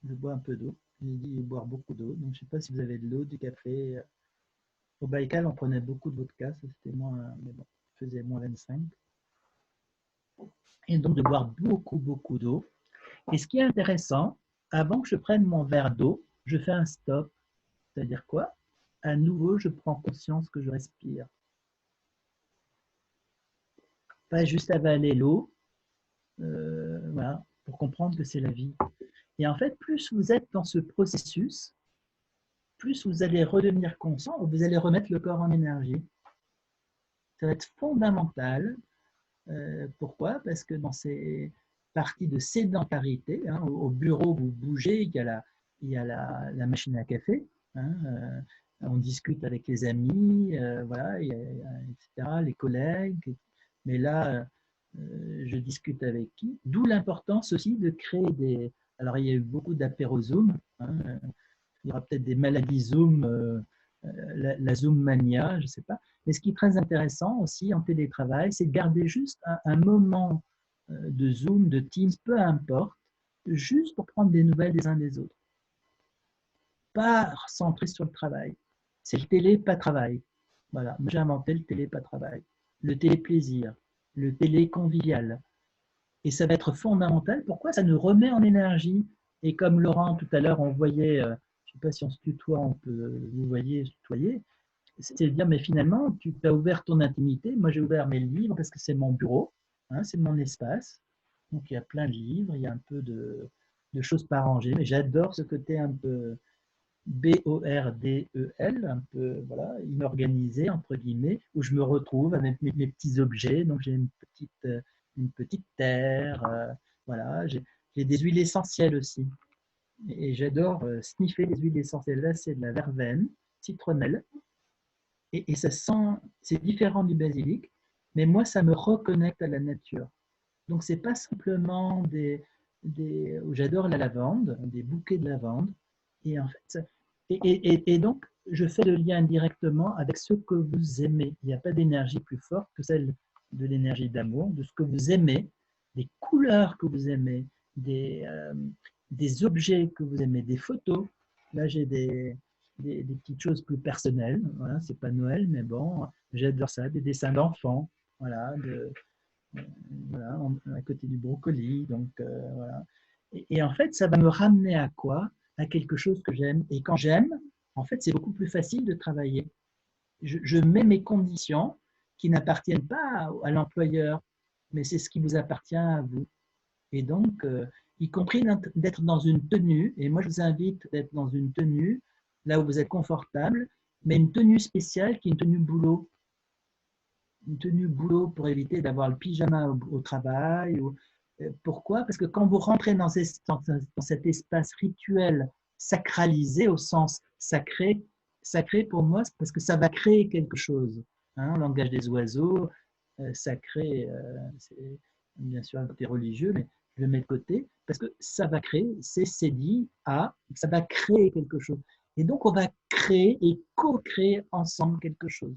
Je bois un peu d'eau. J'ai dit boire beaucoup d'eau. Donc, je ne sais pas si vous avez de l'eau, du café. Au Baïkal, on prenait beaucoup de vodka. Ça, c'était moins, mais bon, il faisait moins 25. Et donc, de boire beaucoup, beaucoup d'eau. Et ce qui est intéressant, avant que je prenne mon verre d'eau, je fais un stop. C'est-à-dire quoi? À nouveau, je prends conscience que je respire. Pas juste avaler l'eau, voilà, pour comprendre que c'est la vie. Et en fait, plus vous êtes dans ce processus, plus vous allez redevenir conscient, vous allez remettre le corps en énergie. Ça va être fondamental. Pourquoi? Parce que dans ces parties de sédentarité, hein, au bureau, vous bougez, il y a la machine à café, hein, on discute avec les amis, voilà, etc., les collègues. Mais là, je discute avec qui? D'où l'importance aussi de créer des... Alors, il y a eu beaucoup d'apéros Zoom. Hein, il y aura peut-être des maladies Zoom, la Zoom mania, je ne sais pas. Mais ce qui est très intéressant aussi en télétravail, c'est de garder juste un moment de Zoom, de Teams, peu importe, juste pour prendre des nouvelles des uns des autres. Pas centré sur le travail. C'est le télé, pas travail. Voilà, j'ai inventé le télé, pas travail. Le télé plaisir, le télé convivial. Et ça va être fondamental. Pourquoi? Ça nous remet en énergie. Et comme Laurent, tout à l'heure, on voyait, je ne sais pas si on se tutoie, on peut, vous voyez, se tutoyer, c'est de dire, mais finalement, tu as ouvert ton intimité. Moi, j'ai ouvert mes livres parce que c'est mon bureau, hein, c'est mon espace. Donc, il y a plein de livres, il y a un peu de choses pas rangées. Mais j'adore ce côté un peu bordel, un peu voilà, inorganisé, entre guillemets, où je me retrouve avec mes petits objets. Donc, j'ai une petite terre, voilà. J'ai des huiles essentielles aussi. Et j'adore sniffer les huiles essentielles. Là, c'est de la verveine, citronnelle. Et ça sent, c'est différent du basilic, mais moi, ça me reconnecte à la nature. Donc, ce n'est pas simplement j'adore la lavande, des bouquets de lavande. Et en fait, et donc, je fais le lien directement avec ce que vous aimez. Il n'y a pas d'énergie plus forte que celle de l'énergie d'amour, de ce que vous aimez, des couleurs que vous aimez, des objets que vous aimez, des photos. Là, j'ai des petites choses plus personnelles. Voilà, c'est pas Noël, mais bon, j'adore ça, des dessins d'enfants, voilà, voilà, à côté du brocoli. Donc, voilà. Et en fait, ça va me ramener à quoi? À quelque chose que j'aime. Et quand j'aime, en fait, c'est beaucoup plus facile de travailler. je mets mes conditions qui n'appartiennent pas à l'employeur, mais c'est ce qui vous appartient à vous. Et donc, y compris d'être dans une tenue, et moi je vous invite d'être dans une tenue, là où vous êtes confortable, mais une tenue spéciale qui est une tenue boulot. Une tenue boulot pour éviter d'avoir le pyjama au travail. Pourquoi? Parce que quand vous rentrez dans cet espace rituel sacralisé au sens sacré, sacré pour moi, c'est parce que ça va créer quelque chose. Hein, le langage des oiseaux, sacré, c'est bien sûr un côté religieux, mais je le mets de côté, parce que ça va créer, c'est dit à, ça va créer quelque chose. Et donc, on va créer et co-créer ensemble quelque chose.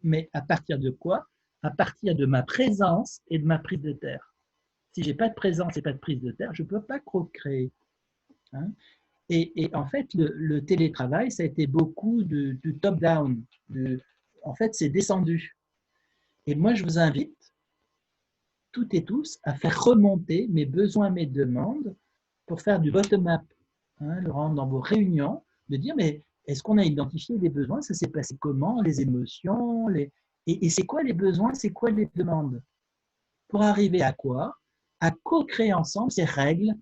Mais à partir de quoi? À partir de ma présence et de ma prise de terre. Si je n'ai pas de présence et pas de prise de terre, je ne peux pas co-créer. Hein? Et en fait, le télétravail, ça a été beaucoup du top-down. En fait, c'est descendu. Et moi, je vous invite, toutes et tous, à faire remonter mes besoins, mes demandes pour faire du bottom-up. Hein, Laurent, dans vos réunions, de dire, mais est-ce qu'on a identifié les besoins? Ça s'est passé comment? Les émotions et c'est quoi les besoins? C'est quoi les demandes? Pour arriver à quoi? À co-créer ensemble ces règles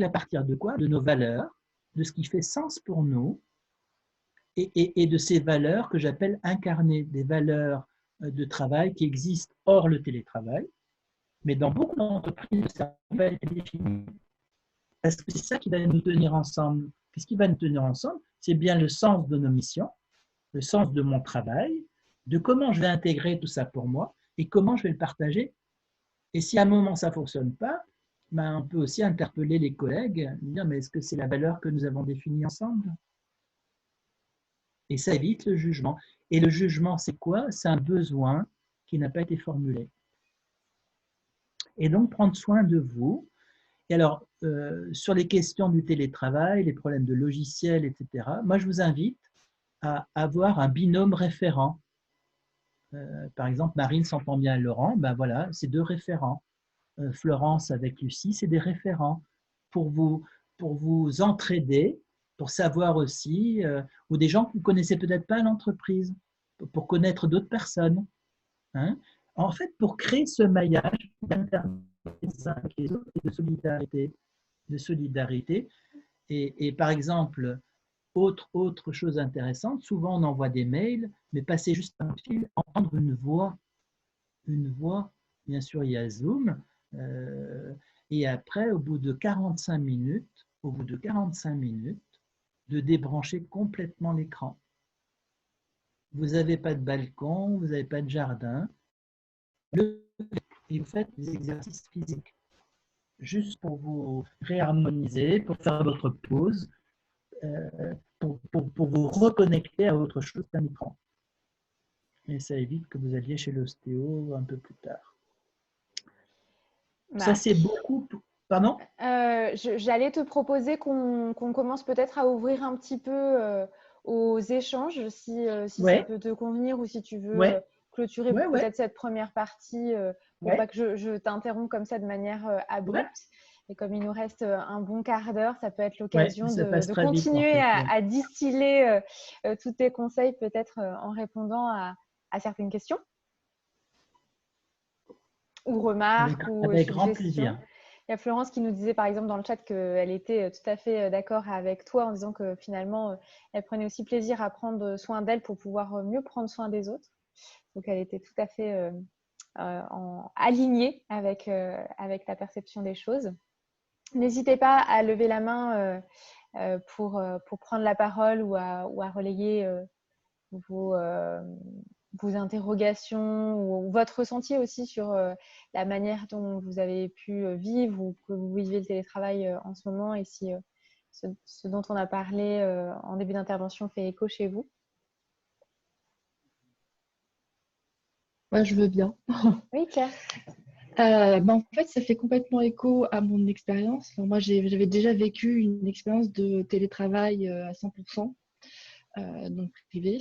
à partir de quoi? De nos valeurs, de ce qui fait sens pour nous et de ces valeurs que j'appelle incarnées, des valeurs de travail qui existent hors le télétravail, mais dans beaucoup d'entreprises, ça va être défini. Parce que c'est ça qui va nous tenir ensemble. Qu'est-ce qui va nous tenir ensemble? C'est bien le sens de nos missions, le sens de mon travail, de comment je vais intégrer tout ça pour moi et comment je vais le partager. Et si à un moment ça ne fonctionne pas, ben on peut aussi interpeller les collègues, dire mais est-ce que c'est la valeur que nous avons définie ensemble? Et ça évite le jugement. Et le jugement, c'est quoi? C'est un besoin qui n'a pas été formulé. Et donc, prendre soin de vous. Et alors, sur les questions du télétravail, les problèmes de logiciels, etc., moi, je vous invite à avoir un binôme référent. Par exemple, Marine s'entend bien avec Laurent, ben voilà, c'est deux référents. Florence avec Lucie, c'est des référents pour vous entraider, pour savoir aussi, ou des gens que vous ne connaissez peut-être pas à l'entreprise, pour connaître d'autres personnes. Hein. En fait, pour créer ce maillage d'interaction les uns avec les autres et de solidarité. Et par exemple, autre chose intéressante, souvent on envoie des mails, mais passer juste un fil, entendre une voix, bien sûr il y a Zoom, et après au bout de 45 minutes, de débrancher complètement l'écran. Vous n'avez pas de balcon, vous n'avez pas de jardin, et vous faites des exercices physiques, juste pour vous réharmoniser, pour faire votre pause, pour vous reconnecter à autre chose qu'un écran. Et ça évite que vous alliez chez l'ostéo un peu plus tard. Ça, c'est beaucoup. Pardon? J'allais te proposer qu'on commence peut-être à ouvrir un petit peu aux échanges, si ça peut te convenir ou si tu veux clôturer peut-être cette première partie pour pas que je t'interrompe comme ça de manière abrupte. Et comme il nous reste un bon quart d'heure, ça peut être l'occasion de continuer vite, à distiller tous tes conseils peut-être en répondant à certaines questions ou remarques avec grand plaisir. Il y a Florence qui nous disait par exemple dans le chat qu'elle était tout à fait d'accord avec toi en disant que finalement elle prenait aussi plaisir à prendre soin d'elle pour pouvoir mieux prendre soin des autres. Donc elle était tout à fait alignée avec la perception des choses. N'hésitez pas à lever la main pour prendre la parole ou à relayer vos interrogations ou votre ressenti aussi sur la manière dont vous avez pu vivre ou que vous vivez le télétravail en ce moment et si ce dont on a parlé en début d'intervention fait écho chez vous. Ouais, je veux bien. Oui, Claire. En fait, ça fait complètement écho à mon expérience. Moi, j'avais déjà vécu une expérience de télétravail à 100%. Donc privé.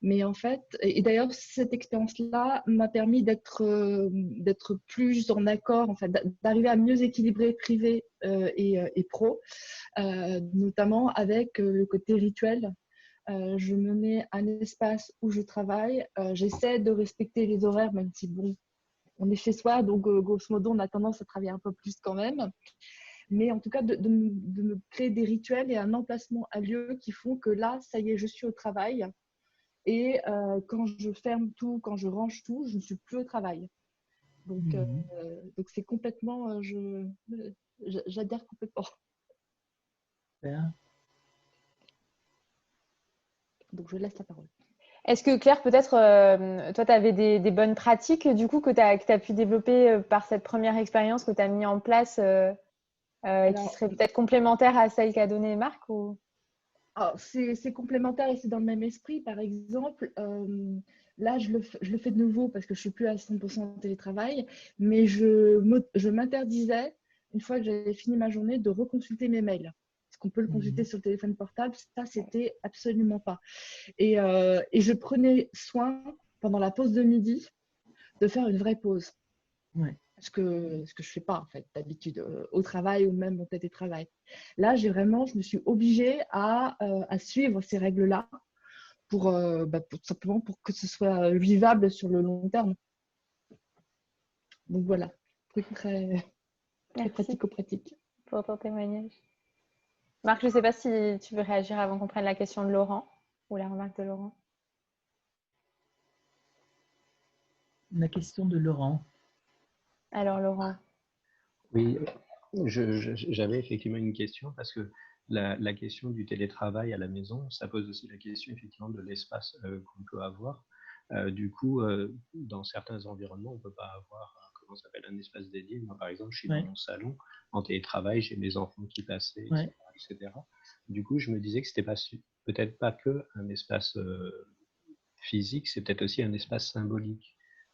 Mais en fait, et d'ailleurs, cette expérience-là m'a permis d'être plus en accord, en fait, d'arriver à mieux équilibrer privé et pro, notamment avec le côté rituel. Je me mets un espace où je travaille. J'essaie de respecter les horaires, même si, bon, on est chez soi, donc grosso modo, on a tendance à travailler un peu plus quand même. Mais en tout cas, de me créer des rituels et un emplacement à lieu qui font que là, ça y est, je suis au travail. Et quand je ferme tout, quand je range tout, je ne suis plus au travail. Donc, c'est complètement, j'adhère complètement. Super. Donc, je laisse la parole. Est-ce que Claire, peut-être, toi, tu avais des bonnes pratiques du coup que tu as pu développer par cette première expérience que tu as mis en place qui seraient peut-être complémentaires à celle qu'a donnée Marc ou... C'est complémentaire et c'est dans le même esprit. Par exemple, là, je le fais de nouveau parce que je ne suis plus à 100% en télétravail, mais je m'interdisais, une fois que j'avais fini ma journée, de reconsulter mes mails. Est-ce qu'on peut le consulter sur le téléphone portable? Ça, c'était absolument pas. Et je prenais soin, pendant la pause de midi, de faire une vraie pause. Ouais. Ce que je ne fais pas en fait d'habitude au travail ou même au télétravail. Là, je me suis obligée à suivre ces règles-là pour simplement pour que ce soit vivable sur le long terme. Donc voilà, truc très pratico-pratique. Pour ton témoignage. Marc, je ne sais pas si tu veux réagir avant qu'on prenne la question de Laurent ou la remarque de Laurent. La question de Laurent. Alors Laurent. Oui, j'avais effectivement une question parce que la question du télétravail à la maison, ça pose aussi la question effectivement de l'espace qu'on peut avoir. Du coup, dans certains environnements, on ne peut pas avoir comment ça s'appelle, un espace dédié. Moi, par exemple, je suis dans mon salon en télétravail, j'ai mes enfants qui passaient, etc. Du coup, je me disais que c'était pas peut-être pas que un espace physique, c'est peut-être aussi un espace symbolique.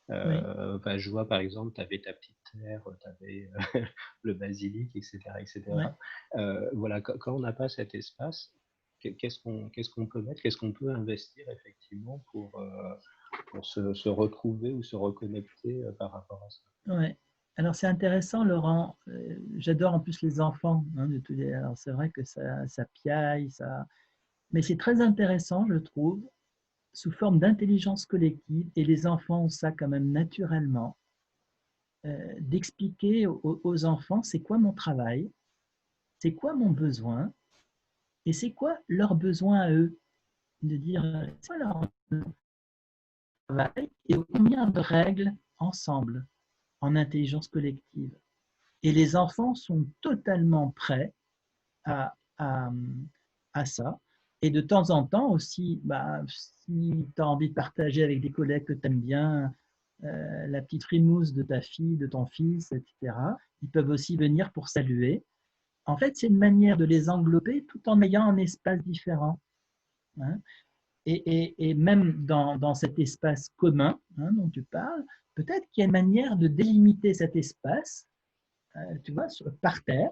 Enfin, je vois par exemple, tu avais ta petite terre, tu avais le basilic, etc. etc. Voilà, quand on n'a pas cet espace, qu'est-ce qu'on peut mettre, qu'est-ce qu'on peut investir effectivement pour se retrouver ou se reconnecter par rapport à ça? Ouais. Alors c'est intéressant, Laurent. J'adore en plus les enfants. Alors c'est vrai que ça piaille, mais c'est très intéressant, je trouve, sous forme d'intelligence collective, et les enfants ont ça quand même naturellement, d'expliquer aux enfants c'est quoi mon travail, c'est quoi mon besoin, et c'est quoi leurs besoins à eux. De dire c'est quoi leur travail et combien de règles ensemble en intelligence collective. Et les enfants sont totalement prêts à, à, à ça. Et de temps en temps aussi, si tu as envie de partager avec des collègues que tu aimes bien, la petite frimousse de ta fille, de ton fils, etc., ils peuvent aussi venir pour saluer. En fait, c'est une manière de les englober tout en ayant un espace différent. Hein. Et même dans cet espace commun dont tu parles, peut-être qu'il y a une manière de délimiter cet espace, tu vois, par terre,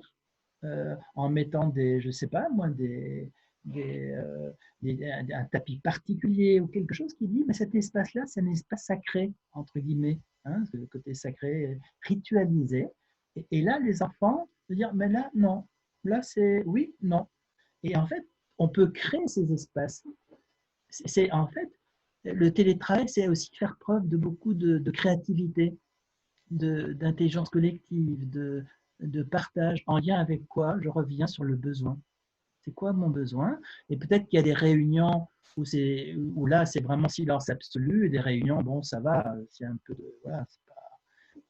en mettant je sais pas moi, un tapis particulier ou quelque chose qui dit, mais cet espace-là, c'est un espace sacré, entre guillemets, c'est le côté sacré, ritualisé. Et là, les enfants, se dire, mais là, non. Là, c'est oui, non. Et en fait, on peut créer ces espaces. En fait, le télétravail, c'est aussi faire preuve de beaucoup de créativité, d'intelligence collective, de partage, en lien avec quoi je reviens sur le besoin. C'est quoi mon besoin? Et peut-être qu'il y a des réunions où là, c'est vraiment silence absolu, et des réunions, bon, ça va, c'est un peu de, voilà,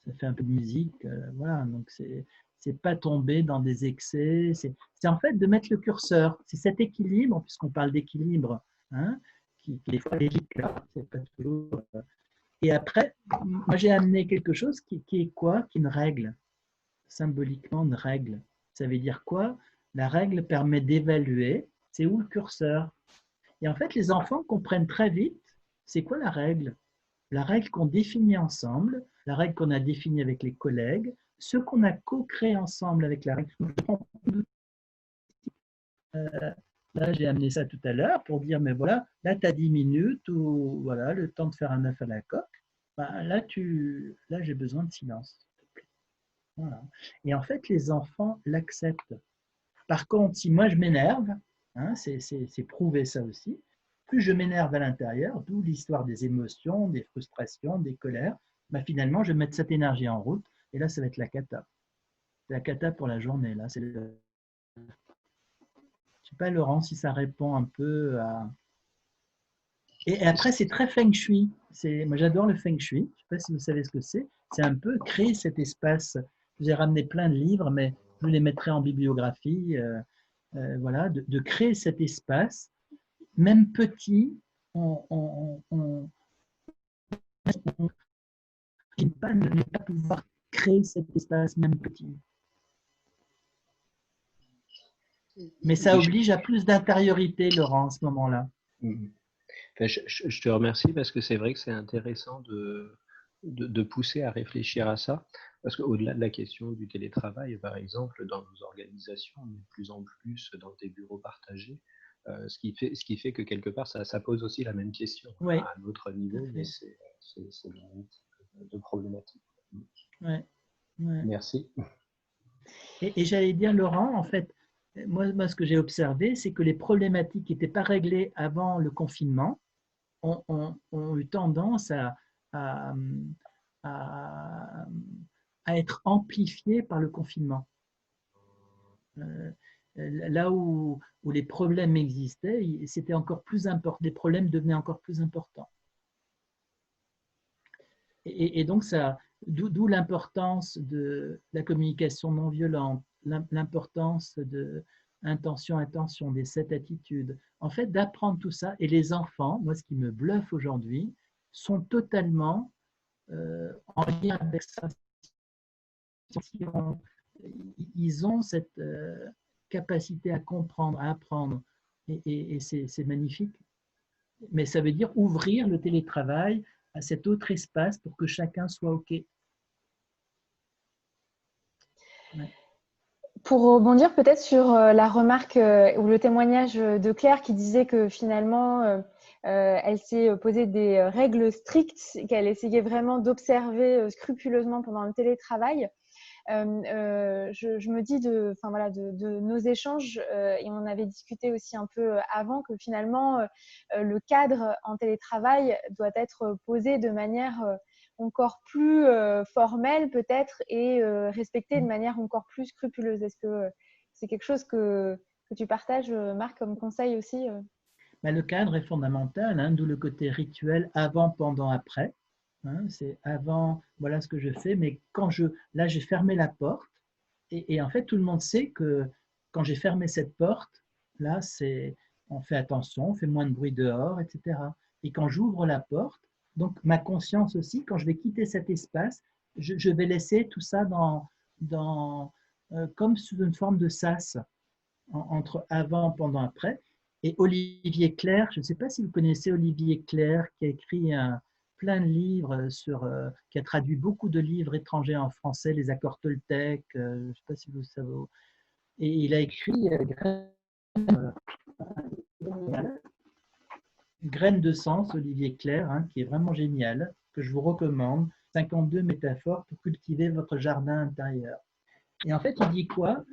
ça fait un peu de musique, voilà, donc c'est pas tomber dans des excès, c'est en fait de mettre le curseur, c'est cet équilibre, puisqu'on parle d'équilibre, qui des fois est délicat, c'est pas toujours. Et après, moi j'ai amené quelque chose qui est quoi? Qui est une règle, symboliquement une règle. Ça veut dire quoi? La règle permet d'évaluer, c'est où le curseur? Et en fait, les enfants comprennent très vite, c'est quoi la règle? La règle qu'on définit ensemble, la règle qu'on a définie avec les collègues, ce qu'on a co-créé ensemble avec la règle. Là, j'ai amené ça tout à l'heure pour dire, mais voilà, là, tu as 10 minutes ou voilà, le temps de faire un œuf à la coque. Là, j'ai besoin de silence. Voilà. Et en fait, les enfants l'acceptent. Par contre, si moi je m'énerve, c'est prouvé ça aussi, plus je m'énerve à l'intérieur, d'où l'histoire des émotions, des frustrations, des colères, finalement, je vais mettre cette énergie en route et là, ça va être la cata. C'est la cata pour la journée. Là. Je ne sais pas, Laurent, si ça répond un peu à… Et après, c'est très feng shui. Moi, j'adore le feng shui. Je ne sais pas si vous savez ce que c'est. C'est un peu créer cet espace. J'ai ramené plein de livres, mais je les mettrai en bibliographie. Voilà, de créer cet espace, même petit, on ne pas pouvoir créer cet espace, même petit. Mais ça oblige à plus d'intériorité, Laurent, en ce moment-là. Enfin, je te remercie parce que c'est vrai que c'est intéressant de pousser à réfléchir à ça. Parce qu'au-delà de la question du télétravail, par exemple, dans nos organisations, on est de plus en plus dans des bureaux partagés, ce qui fait que quelque part, ça pose aussi la même question Oui. à un autre niveau, mais c'est le même type de problématique. Ouais. Ouais. Merci. Et j'allais dire, Laurent, en fait, moi, ce que j'ai observé, c'est que les problématiques qui n'étaient pas réglées avant le confinement ont eu tendance à être amplifiées par le confinement. Là où les problèmes existaient, c'était encore plus important, les problèmes devenaient encore plus importants. Et donc, d'où l'importance de la communication non violente, l'importance de intention, des 7 attitudes. En fait, d'apprendre tout ça. Et les enfants, moi, ce qui me bluffe aujourd'hui, sont totalement en lien avec ça. Ils ont cette capacité à comprendre, à apprendre. Et c'est magnifique. Mais ça veut dire ouvrir le télétravail à cet autre espace pour que chacun soit OK. Ouais. Pour rebondir peut-être sur la remarque ou le témoignage de Claire qui disait que finalement, elle s'est posé des règles strictes, qu'elle essayait vraiment d'observer scrupuleusement pendant le télétravail. Je me dis de nos échanges, et on avait discuté aussi un peu avant, que finalement, le cadre en télétravail doit être posé de manière encore plus formelle peut-être et respecté de manière encore plus scrupuleuse. Est-ce que c'est quelque chose que tu partages, Marc, comme conseil aussi Le cadre est fondamental, hein, d'où le côté rituel avant, pendant, après. Hein, c'est avant, voilà ce que je fais, mais là j'ai fermé la porte et en fait tout le monde sait que quand j'ai fermé cette porte, là on fait attention, on fait moins de bruit dehors, etc. Et quand j'ouvre la porte, donc ma conscience aussi, quand je vais quitter cet espace, je vais laisser tout ça comme sous une forme de sas, entre avant, pendant, après. Et Olivier Clerc, je ne sais pas si vous connaissez Olivier Clerc, qui a écrit plein de livres, qui a traduit beaucoup de livres étrangers en français, les accords Toltec, je ne sais pas si vous savez. Et il a écrit Graines de sens, Olivier Clerc, hein, qui est vraiment génial, que je vous recommande. 52 métaphores pour cultiver votre jardin intérieur. Et en fait, il dit quoi?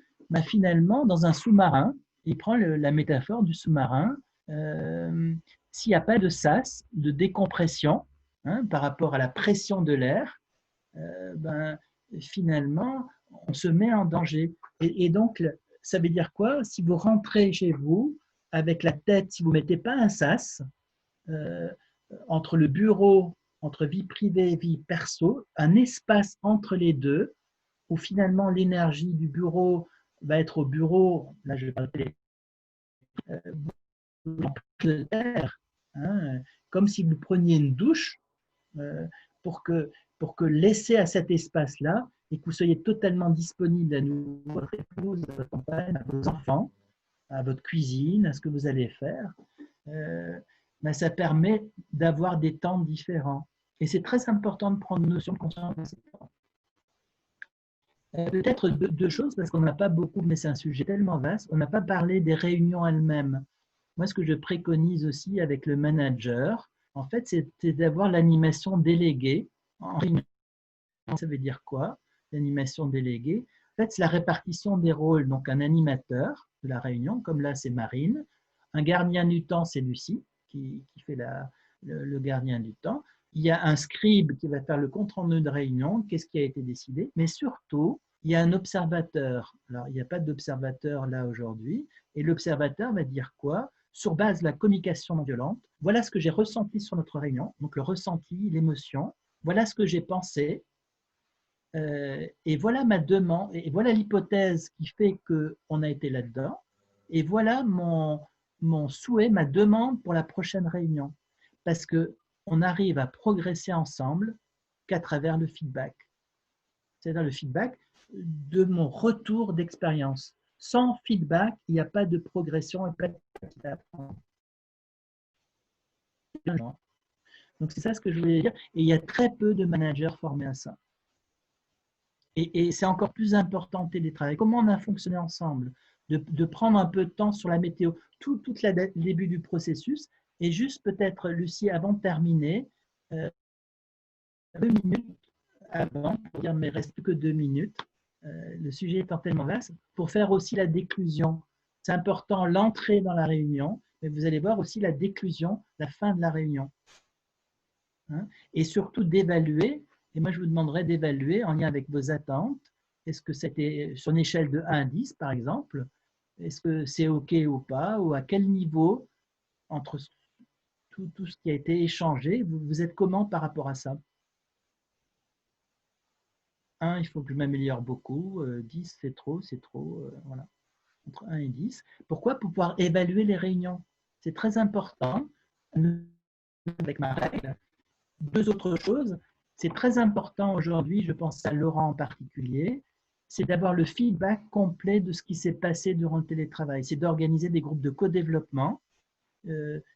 Finalement, dans un sous-marin, il prend la métaphore du sous-marin, s'il n'y a pas de sas, de décompression, hein, par rapport à la pression de l'air, finalement, on se met en danger. Et donc, ça veut dire quoi? Si vous rentrez chez vous avec la tête, si vous ne mettez pas un sas, entre le bureau, entre vie privée et vie perso, un espace entre les deux, où finalement l'énergie du bureau va être au bureau, là je vais parler de terre, hein, comme si vous preniez une douche, pour que laisser à cet espace-là et que vous soyez totalement disponible à nous, à votre épouse, à votre compagne, à vos enfants, à votre cuisine, à ce que vous allez faire, ça permet d'avoir des temps différents. Et c'est très important de prendre notion de conscience de ces temps. Peut-être deux choses, parce qu'on n'a pas beaucoup, mais c'est un sujet tellement vaste, on n'a pas parlé des réunions elles-mêmes. Moi, ce que je préconise aussi avec le manager, en fait, c'est d'avoir l'animation déléguée en réunion. Ça veut dire quoi, l'animation déléguée? En fait, c'est la répartition des rôles. Donc, un animateur de la réunion, comme là, c'est Marine. Un gardien du temps, c'est Lucie, qui fait le gardien du temps. Il y a un scribe qui va faire le compte-rendu de réunion, qu'est-ce qui a été décidé, mais surtout, il y a un observateur. Alors, il n'y a pas d'observateur là aujourd'hui, et l'observateur va dire quoi? Sur base de la communication non violente, voilà ce que j'ai ressenti sur notre réunion, donc le ressenti, l'émotion, voilà ce que j'ai pensé, et voilà ma demande, et voilà l'hypothèse qui fait qu'on a été là-dedans, et voilà mon souhait, ma demande pour la prochaine réunion. Parce qu'on n'arrive à progresser ensemble qu'à travers le feedback. C'est-à-dire le feedback de mon retour d'expérience. Sans feedback, il n'y a pas de progression et pas de capacité à apprendre. Donc c'est ça ce que je voulais dire. Et il y a très peu de managers formés à ça. Et c'est encore plus important en télétravail. Comment on a fonctionné ensemble? De prendre un peu de temps sur la météo, tout le début du processus. Et juste peut-être, Lucie, avant de terminer, 2 minutes avant, pour dire, mais il ne reste plus que 2 minutes, le sujet étant tellement vaste, pour faire aussi la déclusion. C'est important l'entrée dans la réunion, mais vous allez voir aussi la déclusion, la fin de la réunion. Hein? Et surtout d'évaluer, et moi je vous demanderais d'évaluer en lien avec vos attentes, est-ce que c'était sur une échelle de 1 à 10 par exemple, est-ce que c'est OK ou pas, ou à quel niveau entre tout ce qui a été échangé, vous êtes comment par rapport à ça? 1, il faut que je m'améliore beaucoup, 10 c'est trop, voilà, entre 1 et 10. Pourquoi? Pour pouvoir évaluer les réunions. C'est très important, avec ma règle. 2 autres choses, c'est très important aujourd'hui, je pense à Laurent en particulier, c'est d'avoir le feedback complet de ce qui s'est passé durant le télétravail. C'est d'organiser des groupes de co-développement.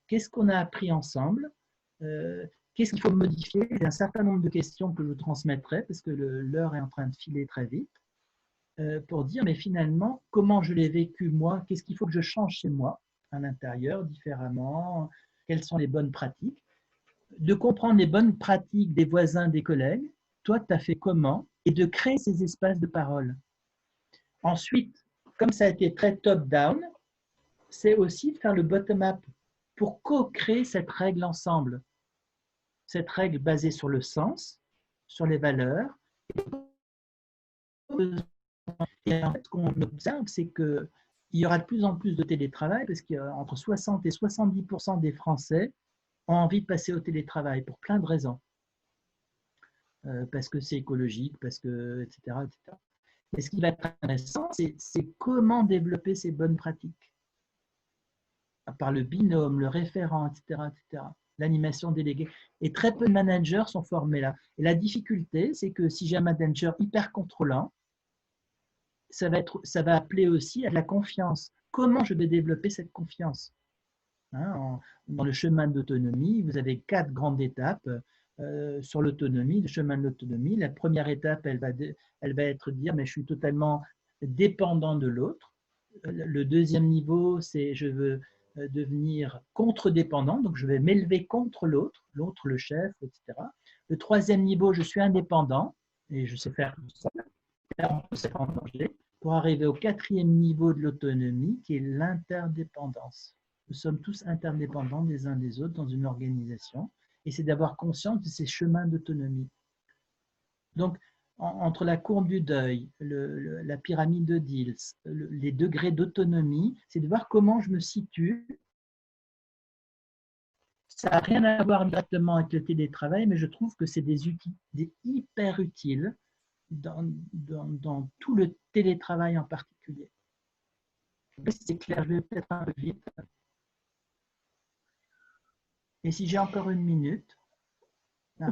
Qu'est-ce qu'on a appris ensemble? Qu'est-ce qu'il faut modifier? Il y a un certain nombre de questions que je vous transmettrai parce que l'heure est en train de filer très vite pour dire, mais finalement, comment je l'ai vécu moi? Qu'est-ce qu'il faut que je change chez moi à l'intérieur différemment? Quelles sont les bonnes pratiques? De comprendre les bonnes pratiques des voisins, des collègues, toi, tu as fait comment, et de créer ces espaces de parole. Ensuite, comme ça a été très top-down, c'est aussi de faire le bottom-up pour co-créer cette règle ensemble. Cette règle basée sur le sens, sur les valeurs. Et en fait, ce qu'on observe, c'est qu'il y aura de plus en plus de télétravail parce qu'entre 60 et 70% des Français ont envie de passer au télétravail pour plein de raisons. Parce que c'est écologique, parce que, etc., etc. Et ce qui va être intéressant, c'est comment développer ces bonnes pratiques. Par le binôme, le référent, etc., etc. L'animation déléguée. Et très peu de managers sont formés là. Et la difficulté, c'est que si j'ai un manager hyper contrôlant, ça va appeler aussi à de la confiance. Comment je vais développer cette confiance? Dans le chemin d'autonomie, vous avez 4 grandes étapes sur l'autonomie, le chemin de l'autonomie. La première étape, elle va être de dire, mais je suis totalement dépendant de l'autre. Le deuxième niveau, c'est je veux devenir contre-dépendant, donc je vais m'élever contre l'autre, le chef, etc. Le troisième niveau, je suis indépendant et je sais faire tout ça. On peut se en danger pour arriver au 4e niveau de l'autonomie qui est l'interdépendance. Nous sommes tous interdépendants des uns des autres dans une organisation et c'est d'avoir conscience de ces chemins d'autonomie. Donc, entre la courbe du deuil, la pyramide de Diels, les degrés d'autonomie, c'est de voir comment je me situe. Ça n'a rien à voir directement avec le télétravail, mais je trouve que c'est des outils, des hyper utiles dans tout le télétravail en particulier. C'est clair, je vais peut-être un peu vite. Et si j'ai encore 1 minute.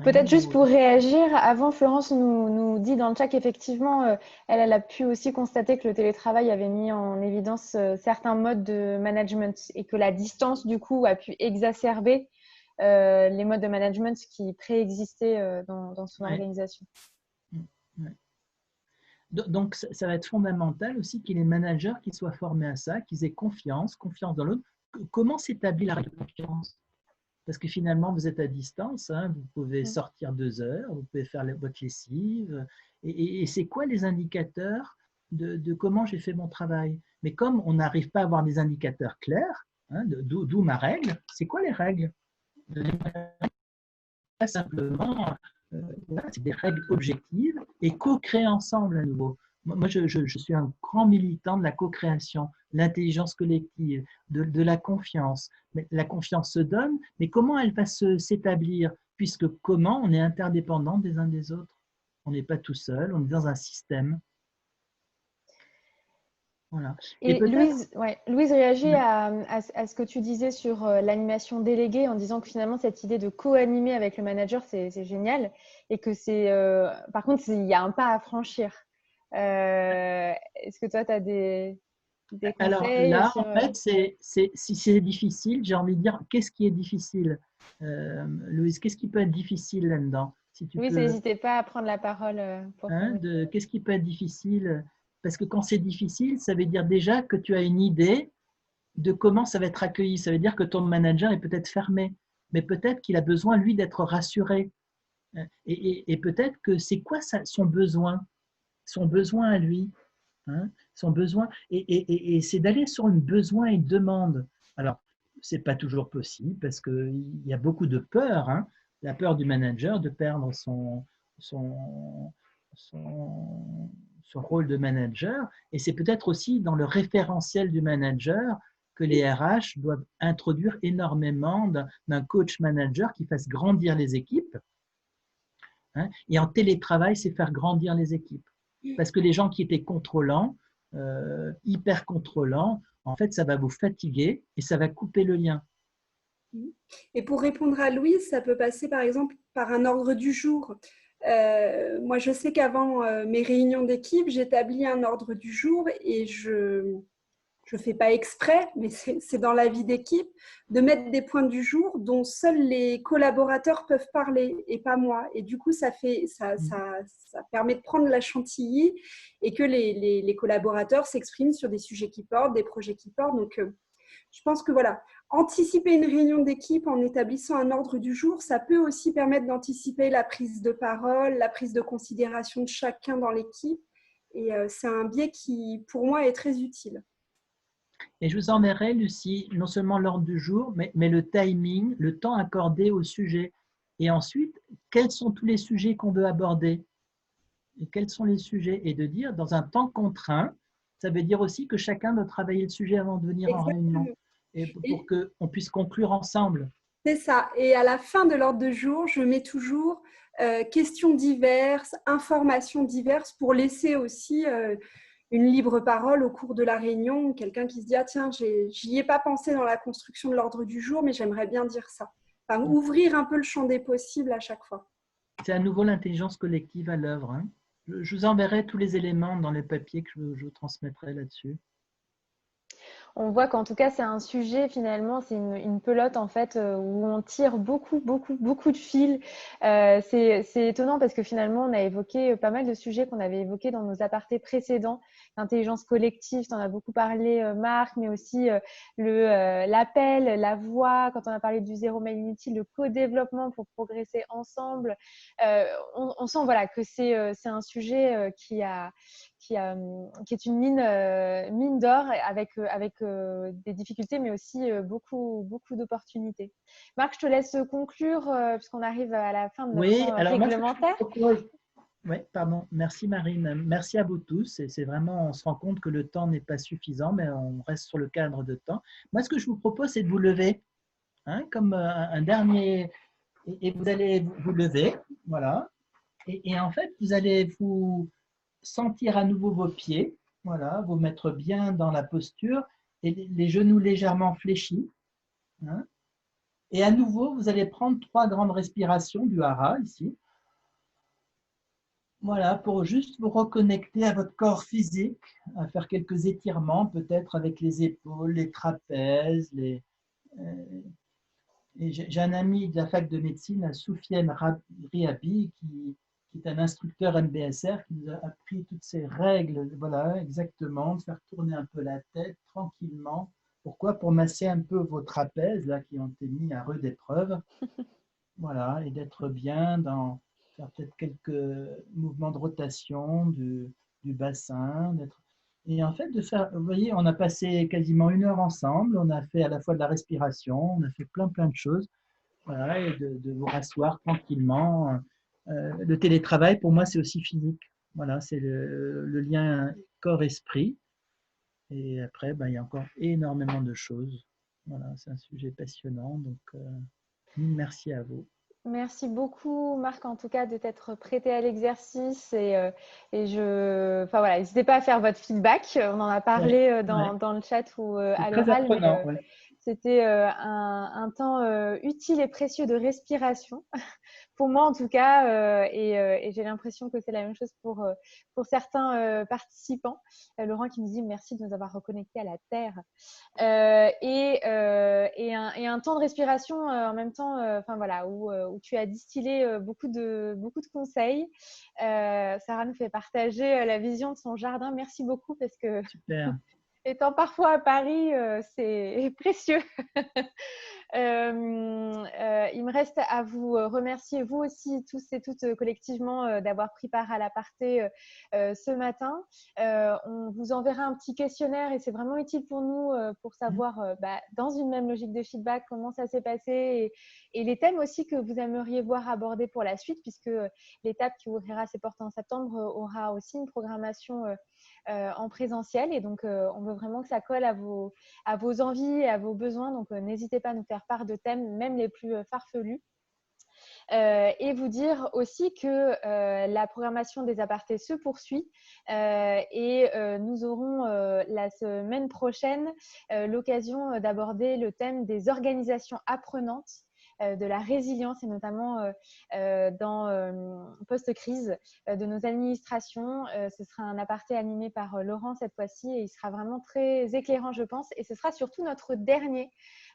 Peut-être juste pour réagir, avant Florence nous dit dans le chat qu'effectivement, elle a pu aussi constater que le télétravail avait mis en évidence certains modes de management et que la distance du coup a pu exacerber les modes de management qui préexistaient dans son organisation. Ouais. Donc, ça va être fondamental aussi qu'il y ait des managers qui soient formés à ça, qu'ils aient confiance dans l'autre. Comment s'établit la confiance? Parce que finalement, vous êtes à distance, vous pouvez sortir 2 heures, vous pouvez faire votre lessive. Et c'est quoi les indicateurs de comment j'ai fait mon travail? Mais comme on n'arrive pas à avoir des indicateurs clairs, Hein, d'où ma règle. C'est quoi les règles? Pas simplement, voilà, c'est des règles objectives et co-créer ensemble à nouveau. Moi, je suis un grand militant de la co-création, de l'intelligence collective, de la confiance. Mais la confiance se donne, mais comment elle va s'établir? Puisque comment on est interdépendants des uns des autres? On n'est pas tout seul, on est dans un système. Voilà. Et Louise réagit à ce que tu disais sur l'animation déléguée en disant que finalement, cette idée de co-animer avec le manager, c'est génial et que par contre, il y a un pas à franchir. Est-ce que toi, tu as des conseils? Alors là, en fait, si c'est difficile, j'ai envie de dire, qu'est-ce qui est difficile? Louise, qu'est-ce qui peut être difficile là-dedans? Si tu Louise, peux, n'hésitez pas à prendre la parole pour qu'est-ce qui peut être difficile? Parce que quand c'est difficile, ça veut dire déjà que tu as une idée de comment ça va être accueilli. Ça veut dire que ton manager est peut-être fermé, mais peut-être qu'il a besoin, lui, d'être rassuré. Et peut-être que c'est quoi son besoin à lui, hein, son besoin. Et c'est d'aller sur une besoin et une demande. Alors, ce n'est pas toujours possible parce qu'il y a beaucoup de peur, hein, la peur du manager de perdre son, son rôle de manager. Et c'est peut-être aussi dans le référentiel du manager que les RH doivent introduire énormément d'un coach manager qui fasse grandir les équipes. Hein, et en télétravail, c'est faire grandir les équipes. Parce que les gens qui étaient contrôlants, hyper contrôlants, en fait, ça va vous fatiguer et ça va couper le lien. Et pour répondre à Louise, ça peut passer par exemple par un ordre du jour. Moi, je sais qu'avant mes réunions d'équipe, j'établis un ordre du jour et je fais pas exprès, mais c'est dans la vie d'équipe, de mettre des points du jour dont seuls les collaborateurs peuvent parler et pas moi. Et du coup, ça permet de prendre la chantilly et que les collaborateurs s'expriment sur des sujets qui portent, des projets qui portent. Donc, je pense que voilà, anticiper une réunion d'équipe en établissant un ordre du jour, ça peut aussi permettre d'anticiper la prise de parole, la prise de considération de chacun dans l'équipe. Et c'est un biais qui, pour moi, est très utile. Et je vous enverrai, Lucie, non seulement l'ordre du jour, mais le timing, le temps accordé au sujet. Et ensuite, quels sont tous les sujets qu'on veut aborder? Et quels sont les sujets? Et de dire, dans un temps contraint, ça veut dire aussi que chacun doit travailler le sujet avant de venir en réunion. Et pour qu'on puisse conclure ensemble. C'est ça. Et à la fin de l'ordre de jour, je mets toujours questions diverses, informations diverses pour laisser aussi une libre parole au cours de la réunion. Quelqu'un qui se dit « Ah tiens, j'y ai pas pensé dans la construction de l'ordre du jour, mais j'aimerais bien dire ça. » Enfin, ouvrir un peu le champ des possibles à chaque fois. C'est à nouveau l'intelligence collective à l'œuvre. Hein. Je vous enverrai tous les éléments dans les papiers que je vous transmettrai là-dessus. On voit qu'en tout cas, c'est un sujet finalement, c'est une pelote en fait où on tire beaucoup de fils. C'est étonnant parce que finalement, on a évoqué pas mal de sujets qu'on avait évoqués dans nos apartés précédents. L'intelligence collective, tu en as beaucoup parlé, Marc, mais aussi l'appel, la voix, quand on a parlé du zéro mail inutile, le co-développement pour progresser ensemble. On sent voilà, que c'est un sujet qui est une mine d'or avec des difficultés, mais aussi beaucoup d'opportunités. Marc, je te laisse conclure puisqu'on arrive à la fin de notre temps réglementaire. Oui, pardon. Merci Marine. Merci à vous tous. C'est vraiment, on se rend compte que le temps n'est pas suffisant, mais on reste sur le cadre de temps. Moi, ce que je vous propose, c'est de vous lever, hein, comme un dernier, et vous allez vous lever, voilà. Et en fait, vous allez vous sentir à nouveau vos pieds, voilà, vous mettre bien dans la posture et les genoux légèrement fléchis. Hein. Et à nouveau, vous allez prendre 3 grandes respirations du hara ici. Voilà, pour juste vous reconnecter à votre corps physique, à faire quelques étirements, peut-être avec les épaules, les trapèzes. J'ai un ami de la fac de médecine, Soufiane Riabi, qui est un instructeur MBSR, qui nous a appris toutes ces règles, voilà, exactement, de faire tourner un peu la tête tranquillement. Pourquoi? Pour masser un peu vos trapèzes, là, qui ont été mis à rude épreuve. Voilà, et d'être bien dans... faire peut-être quelques mouvements de rotation du bassin, Et en fait, vous voyez, on a passé quasiment 1 heure ensemble, on a fait à la fois de la respiration, on a fait plein de choses, voilà, et de vous rasseoir tranquillement. Le télétravail, pour moi, c'est aussi physique. Voilà, c'est le lien corps-esprit. Et après, ben, il y a encore énormément de choses. Voilà, c'est un sujet passionnant. Donc, merci à vous. Merci beaucoup, Marc, en tout cas, de t'être prêté à l'exercice. Enfin, voilà, n'hésitez pas à faire votre feedback. On en a parlé Ouais, dans le chat ou c'est à très l'oral, mais apprenant. Ouais. c'était un temps utile et précieux de respiration, pour moi en tout cas, et j'ai l'impression que c'est la même chose pour certains participants. Laurent qui me dit merci de nous avoir reconnectés à la Terre. Et un temps de respiration en même temps, enfin voilà, où tu as distillé beaucoup de conseils. Sarah nous fait partager la vision de son jardin. Merci beaucoup parce que Super. étant parfois à Paris, c'est précieux. Il me reste à vous remercier, vous aussi, tous et toutes collectivement, d'avoir pris part à l'aparté ce matin. On vous enverra un petit questionnaire et c'est vraiment utile pour nous pour savoir, dans une même logique de feedback, comment ça s'est passé et les thèmes aussi que vous aimeriez voir abordés pour la suite, puisque l'étape qui ouvrira ses portes en septembre aura aussi une programmation en présentiel. Et donc, on veut vraiment que ça colle à vos envies et à vos besoins. Donc, n'hésitez pas à nous faire part de thèmes, même les plus farfelus. Et vous dire aussi que la programmation des apartés se poursuit et nous aurons la semaine prochaine l'occasion d'aborder le thème des organisations apprenantes, de la résilience et notamment dans post-crise de nos administrations. Ce sera un aparté animé par Laurent cette fois-ci et il sera vraiment très éclairant, je pense. Et ce sera surtout notre dernier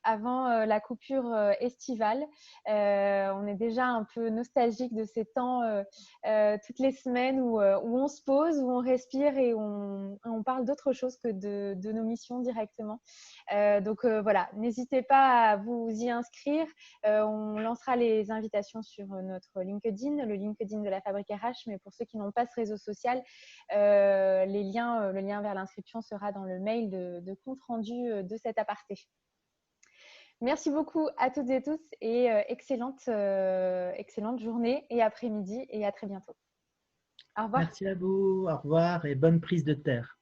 avant la coupure estivale. On est déjà un peu nostalgique de ces temps toutes les semaines où on se pose, où on respire et on parle d'autre chose que de nos missions directement. Donc voilà, n'hésitez pas à vous y inscrire. On lancera les invitations sur notre LinkedIn, le LinkedIn de la Fabrique RH, mais pour ceux qui n'ont pas ce réseau social, le lien vers l'inscription sera dans le mail de compte rendu de cet aparté. Merci beaucoup à toutes et tous et excellente journée et après-midi et à très bientôt. Au revoir. Merci à vous. Au revoir et bonne prise de terre.